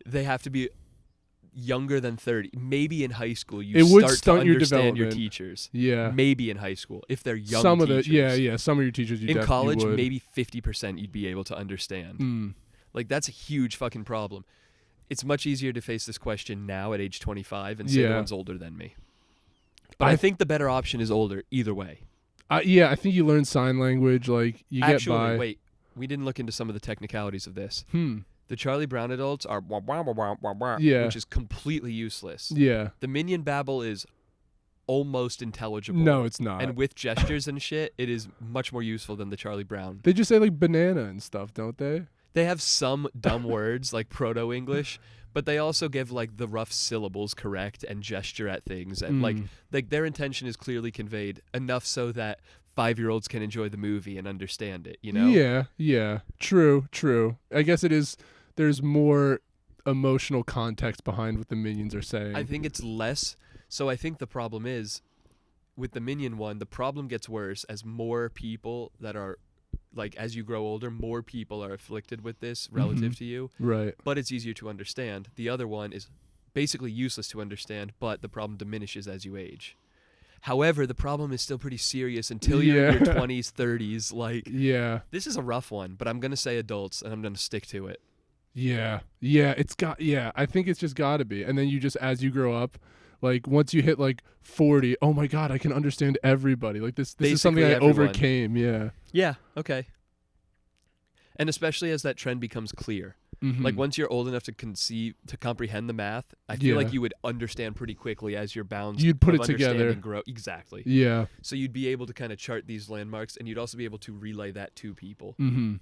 they have to be younger than 30. Maybe in high school you It would start to stunt your understand your development. teachers. Yeah. Maybe in high school if they're young Some of teachers. some of your teachers you In definitely college, would. maybe 50% you'd be able to understand. Mm. Like that's a huge fucking problem. It's much easier to face this question now at age 25 and say no Yeah. one's older than me. But I think the better option is older either way. Yeah, I think you learn sign language, like you Actually, get by. wait. We didn't look into some of the technicalities of this. Hmm. The Charlie Brown adults are wah, wah, wah, wah, wah, wah, Yeah. which is completely useless. Yeah. The Minion babble is almost intelligible. No, it's not. And with gestures and shit, it is much more useful than the Charlie Brown. They just say like banana and stuff, don't they? They have some dumb words like proto-English, but they also give like the rough syllables correct and gesture at things. And like their intention is clearly conveyed enough so that 5-year-olds can enjoy the movie and understand it, you know? Yeah, yeah. True. I guess it is. There's more emotional context behind what the minions are saying. I think it's less. So I think the problem is with the Minion one, the problem gets worse as more people that are like, as you grow older, more people are afflicted with this relative to you, Right. but it's easier to understand. The other one is basically useless to understand, but the problem diminishes as you age. However, the problem is still pretty serious until you're in your 20s, 30s. Like, this is a rough one, but I'm going to say adults, and I'm going to stick to it. Yeah, I think it's just got to be. And then you just, as you grow up, like once you hit like 40, oh my God, I can understand everybody. Like this is something I overcame. Yeah. Yeah. Okay. And especially as that trend becomes clear. Mm-hmm. Like once you're old enough to comprehend the math, I feel like you would understand pretty quickly as your bounds. You'd put of it together. Grow. Exactly. Yeah. So you'd be able to kind of chart these landmarks, and you'd also be able to relay that to people. Mm-hmm.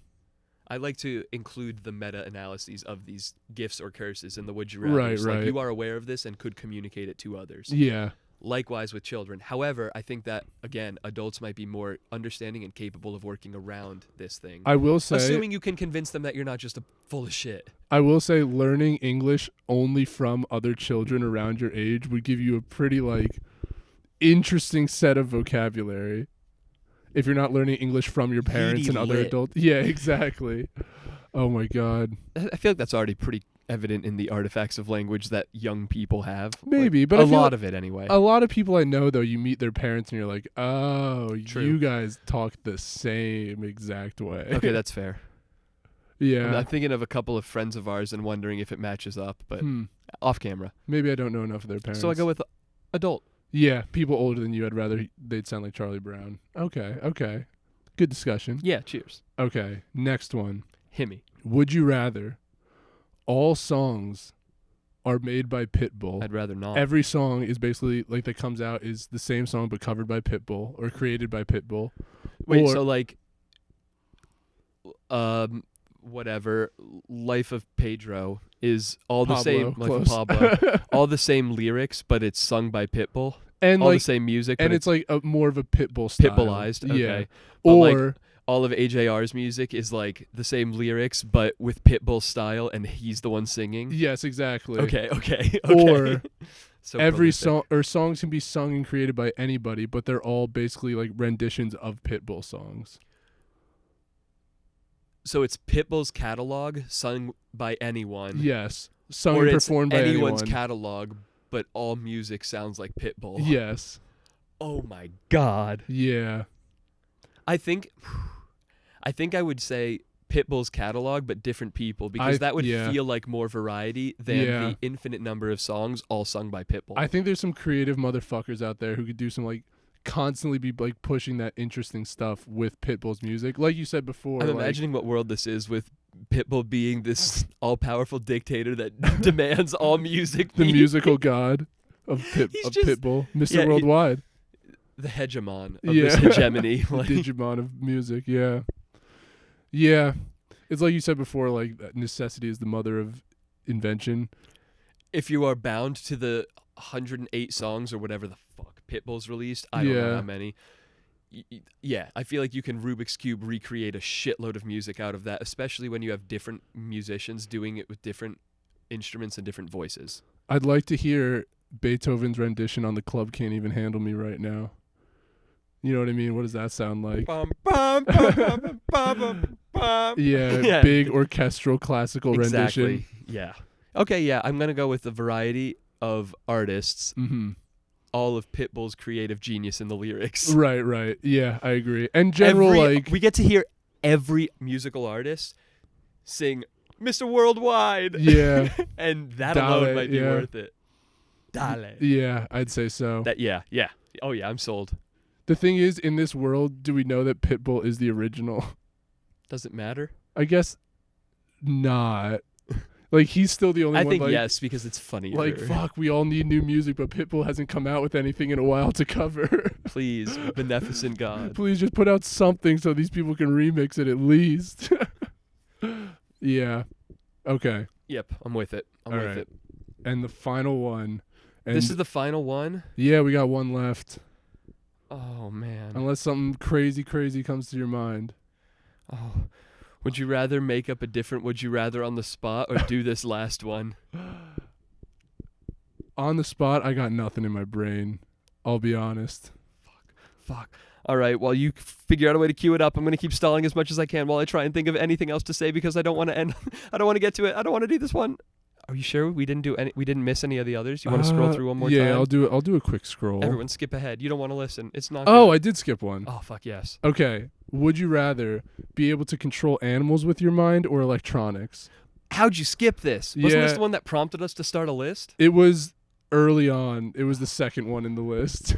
I like to include the meta-analyses of these gifts or curses in the would you rather. Right. Like you are aware of this and could communicate it to others. Yeah. Likewise with children. However, I think that, again, adults might be more understanding and capable of working around this thing. I will say, assuming you can convince them that you're not just full of shit. I will say learning English only from other children around your age would give you a pretty, like, interesting set of vocabulary. If you're not learning English from your parents and other adults. Yeah, exactly. Oh, my God. I feel like that's already pretty evident in the artifacts of language that young people have. Maybe, like, but a lot of it anyway. A lot of people I know, though, you meet their parents and you're like, oh, True. You guys talk the same exact way. Okay, that's fair. Yeah. I'm thinking of a couple of friends of ours and wondering if it matches up, but off camera. Maybe I don't know enough of their parents. So I go with adult. Yeah, people older than you, I'd rather they'd sound like Charlie Brown. Okay. Good discussion. Yeah, cheers. Okay, next one. Himmy. Would you rather all songs are made by Pitbull? I'd rather not. Every song is basically, like, that comes out is the same song but covered by Pitbull or created by Pitbull. Wait, so like, whatever, Life of Pedro is all the same, Life of Pablo, all the same lyrics, but it's sung by Pitbull. And all like the same music, and it's like more of a Pitbull style. Pitbullized, okay. Yeah. But or like, all of AJR's music is like the same lyrics, but with Pitbull style, and he's the one singing. Yes, exactly. Okay. Or so every prolific. song or songs can be sung and created by anybody, but they're all basically like renditions of Pitbull songs. So it's Pitbull's catalog sung by anyone. Yes, sung or and it's performed by anyone's anyone. catalog, but all music sounds like Pitbull. Yes. Oh my God. Yeah. I think I would say Pitbull's catalog, but different people, because that would feel like more variety than the infinite number of songs all sung by Pitbull. I think there's some creative motherfuckers out there who could do some like constantly be like pushing that interesting stuff with Pitbull's music. Like you said before. I'm imagining what world this is with Pitbull being this all-powerful dictator that demands all music. The musical god of Pitbull, Mr. Worldwide. The hegemon of this hegemony. The Digimon of music, yeah. Yeah. It's like you said before, like necessity is the mother of invention. If you are bound to the 108 songs or whatever the fuck Pitbull's released, I don't know how many. Yeah, I feel like you can Rubik's Cube recreate a shitload of music out of that, especially when you have different musicians doing it with different instruments and different voices. I'd like to hear Beethoven's rendition on The Club Can't Even Handle Me right now. You know what I mean? What does that sound like? Yeah, big orchestral classical rendition. Yeah. Okay, yeah, I'm going to go with the variety of artists. Mm-hmm. All of Pitbull's creative genius in the lyrics. Right. Yeah, I agree. And general, we get to hear every musical artist sing Mr. Worldwide. Yeah. And that alone might be worth it. Dale. Yeah, I'd say so. Yeah. Oh yeah, I'm sold. The thing is, in this world, do we know that Pitbull is the original? Does it matter? I guess not. Like, he's still the only one. I think yes, because it's funnier. Like, fuck, we all need new music, but Pitbull hasn't come out with anything in a while to cover. Please, beneficent God. Please just put out something so these people can remix it at least. Yeah. Okay. Yep, I'm with it. I'm with it. And the final one. And this is the final one? Yeah, we got one left. Oh, man. Unless something crazy comes to your mind. Oh. Would you rather make up a different would you rather on the spot or do this last one? On the spot, I got nothing in my brain. I'll be honest. Fuck. All right, while you figure out a way to cue it up, I'm going to keep stalling as much as I can while I try and think of anything else to say because I don't want to end. I don't want to get to it. I don't want to do this one. Are you sure we didn't miss any of the others? You want to scroll through one more time? Yeah, I'll do a quick scroll. Everyone skip ahead. You don't want to listen. It's not Oh, good. I did skip one. Oh, fuck yes. Okay. Would you rather be able to control animals with your mind or electronics? How'd you skip this? Wasn't this the one that prompted us to start a list? It was early on. It was the second one in the list.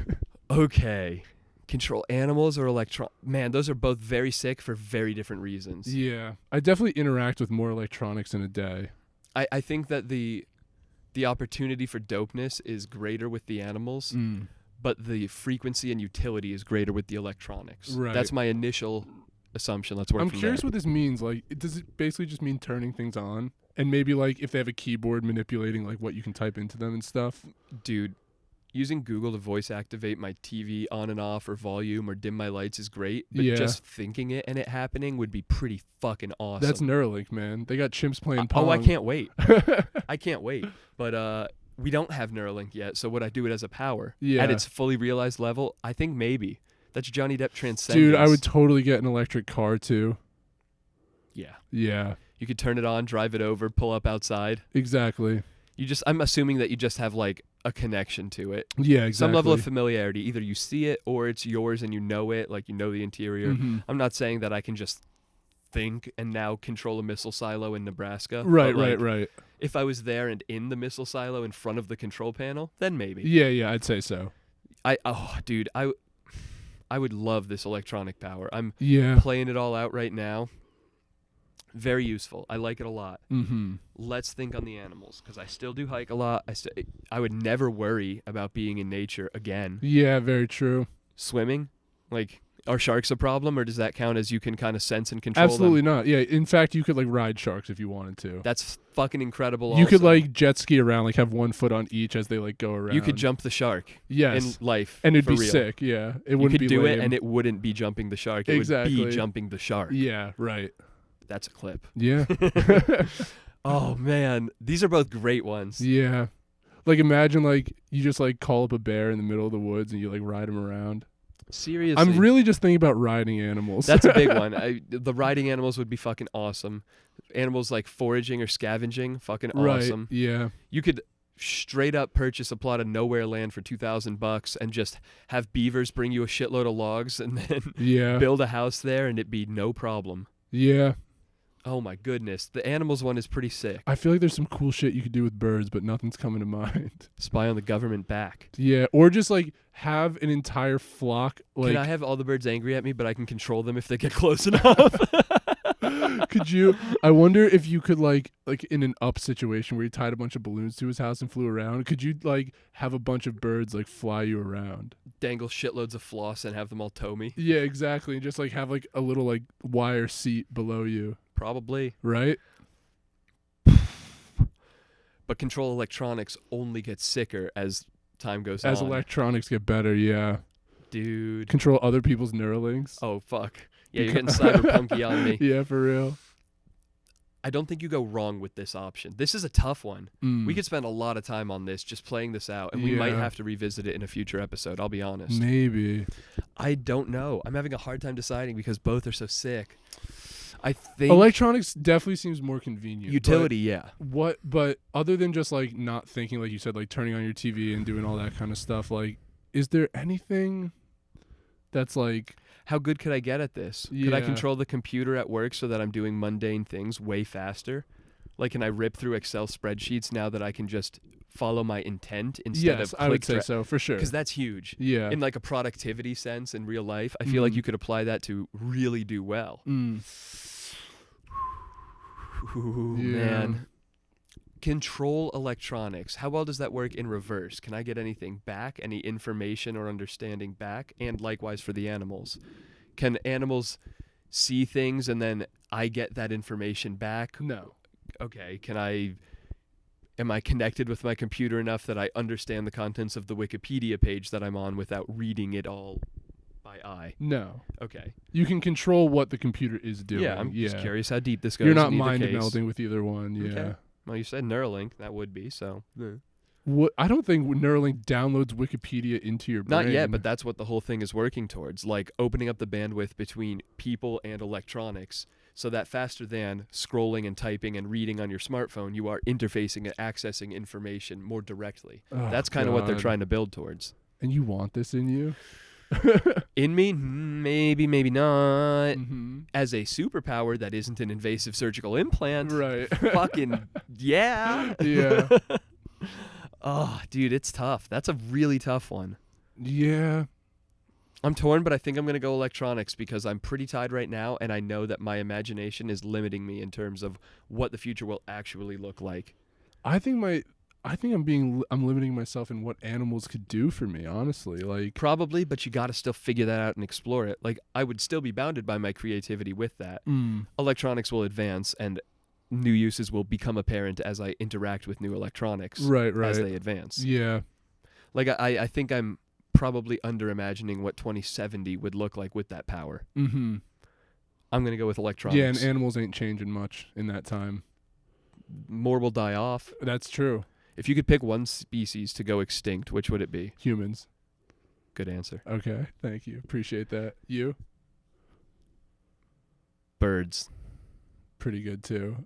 Okay. Control animals or electron? Man, those are both very sick for very different reasons. Yeah. I definitely interact with more electronics in a day. I think that the opportunity for dopeness is greater with the animals, but the frequency and utility is greater with the electronics. Right. That's my initial assumption. Let's work I'm from curious there. what this means. Like, does it basically just mean turning things on? And maybe, like, if they have a keyboard manipulating, like, what you can type into them and stuff? Dude, using Google to voice activate my TV on and off or volume or dim my lights is great, but Yeah. just thinking it and it happening would be pretty fucking awesome. That's Neuralink, man. They got chimps playing Pong. Oh, I can't wait. I can't wait. But we don't have Neuralink yet, so would I do it as a power? Yeah. At its fully realized level? I think maybe. That's Johnny Depp transcendence. Dude, I would totally get an electric car, too. Yeah. Yeah. You could turn it on, drive it over, pull up outside. Exactly. I'm assuming that you just have like a connection to it. Yeah, exactly. Some level of familiarity. Either you see it or it's yours and you know it, like you know the interior. Mhm. I'm not saying that I can just think and now control a missile silo in Nebraska. Right, but, like, right. If I was there and in the missile silo in front of the control panel, then maybe. Yeah, I'd say so. Dude, I would love this electronic power. I'm Yeah. playing it all out right now. Very useful. I like it a lot. Mm-hmm. Let's think on the animals, because I still do hike a lot. I would never worry about being in nature again. Yeah, very true. Swimming, like, are sharks a problem, or does that count as you can kind of sense and control Absolutely them? not. Yeah, in fact, you could like ride sharks if you wanted to. That's fucking incredible. You could also. like jet ski around, like have one foot on each as they like go around. You could jump the shark Yes. in life, And it'd for be real. sick. Yeah, it You wouldn't could be do lame. it, and it wouldn't be jumping the shark. It would Exactly. be jumping the shark. Yeah, right. That's a clip. Yeah. Oh man, these are both great ones. Yeah. Like imagine like you just like call up a bear in the middle of the woods and you like ride him around. Seriously, I'm really just thinking about riding animals. That's a big one. The riding animals would be fucking awesome. Animals like foraging or scavenging, fucking right. awesome. Yeah. You could straight up purchase a plot of nowhere land for $2,000 and just have beavers bring you a shitload of logs and then Yeah. build a house there and it'd be no problem. Yeah. Oh my goodness. The animals one is pretty sick. I feel like there's some cool shit you could do with birds, but nothing's coming to mind. Spy on the government back. Yeah. Or just like have an entire flock. Like, Can I have all the birds angry at me, but I can control them if they get close enough? could you? I wonder if you could like in an up situation where you tied a bunch of balloons to his house and flew around. Could you like have a bunch of birds like fly you around? Dangle shitloads of floss and have them all tow me? Yeah, exactly. And just like have like a little like wire seat below you, Probably. right? But control electronics only gets sicker as time goes As on. electronics get better, yeah. Dude. Control other people's Neuralinks. Oh, fuck. Yeah, you're getting cyberpunky on me. Yeah, for real. I don't think you go wrong with this option. This is a tough one. Mm. We could spend a lot of time on this, just playing this out, and we might Yeah. have to revisit it in a future episode, I'll be honest. Maybe. I don't know. I'm having a hard time deciding because both are so sick. I think Electronics definitely seems more convenient. utility, yeah. But other than just like not thinking, like you said, like turning on your TV and doing all that kind of stuff, like is there anything that's like How good could I get at this? Could I Yeah. control the computer at work so that I'm doing mundane things way faster? Like, can I rip through Excel spreadsheets now that I can just follow my intent instead yes, of I would say so for sure. Because that's huge. Yeah. In like a productivity sense in real life, I feel like Mhm. you could apply that to really do well. Mm. Ooh, Yeah. man. Control electronics. How well does that work in reverse? Can I get anything back? Any information or understanding back? And likewise for the animals. Can animals see things and then I get that information back? No. Okay. Am I connected with my computer enough that I understand the contents of the Wikipedia page that I'm on without reading it all by eye? No. Okay. You can control what the computer is doing. Yeah, I'm just curious how deep this goes. You're not in either mind case. melding with either one. Yeah. Okay. Well, you said Neuralink. That would be, so. What I don't think Neuralink downloads Wikipedia into your brain. Not yet, but that's what the whole thing is working towards. Like, opening up the bandwidth between people and electronics so that faster than scrolling and typing and reading on your smartphone, you are interfacing and accessing information more directly. Oh, That's kind of what they're God. trying to build towards. And you want this in you? In me? Maybe, maybe not. Mm-hmm. As a superpower that isn't an invasive surgical implant, Right. fucking yeah. Yeah. Oh, dude, it's tough. That's a really tough one. Yeah. I'm torn, but I think I'm going to go electronics because I'm pretty tied right now, and I know that my imagination is limiting me in terms of what the future will actually look like. I think I'm limiting myself in what animals could do for me, honestly. Like, Probably, but you got to still figure that out and explore it. Like, I would still be bounded by my creativity with that. Electronics will advance, and new uses will become apparent as I interact with new electronics right. as they advance. Yeah. Like, I think I'm probably under-imagining what 2070 would look like with that power. Mm-hmm. I'm going to go with electronics. Yeah, and animals ain't changing much in that time. More will die off. That's true. If you could pick one species to go extinct, which would it be? Humans. Good answer. Okay, thank you. Appreciate that. You? Birds. Pretty good, too.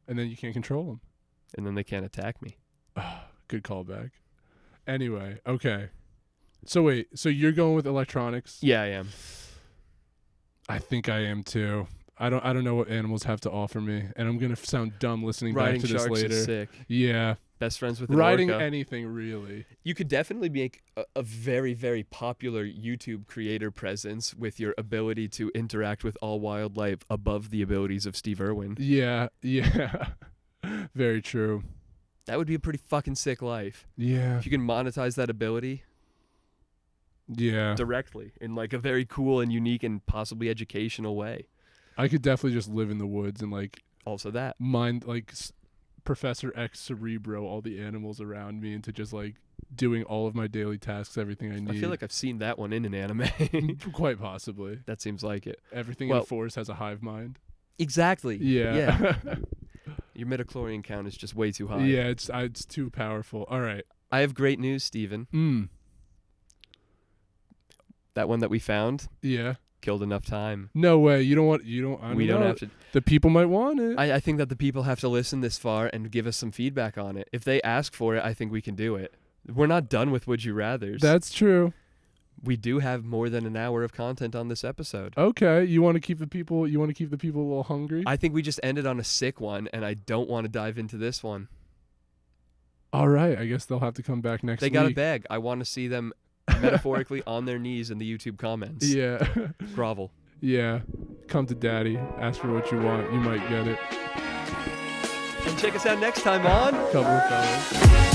And then you can't control them. And then they can't attack me. Good callback. Anyway, okay. So wait, so you're going with electronics? Yeah, I am. I think I am too. I don't know what animals have to offer me, and I'm gonna sound dumb listening Riding back to this sharks later. is sick. Yeah, Best friends with an riding orca. anything really. You could definitely make a very, very popular YouTube creator presence with your ability to interact with all wildlife above the abilities of Steve Irwin. Yeah, very true. That would be a pretty fucking sick life. Yeah, If you can monetize that ability yeah. directly in like a very cool and unique and possibly educational way. I could definitely just live in the woods and like Also that. mind like Professor X Cerebro all the animals around me into just like doing all of my daily tasks, everything I need. I feel like I've seen that one in an anime. Quite possibly. That seems like it. Everything Well- in Force has a hive mind. Exactly. Yeah. Your midichlorian count is just way too high. Yeah, it's too powerful. All right. I have great news, Steven. That one that we found Yeah. killed enough time. No way. You don't. We don't have to. The people might want it. I think that the people have to listen this far and give us some feedback on it. If they ask for it, I think we can do it. We're not done with Would You Rathers. That's true. We do have more than an hour of content on this episode. Okay. You want to keep the people. You want to keep the people a little hungry. I think we just ended on a sick one, and I don't want to dive into this one. All right. I guess they'll have to come back next They week. got to beg. I want to see them metaphorically on their knees in the YouTube comments. Yeah. Grovel. Yeah. Come to daddy. Ask for what you want. You might get it. And check us out next time on Couple of fellas.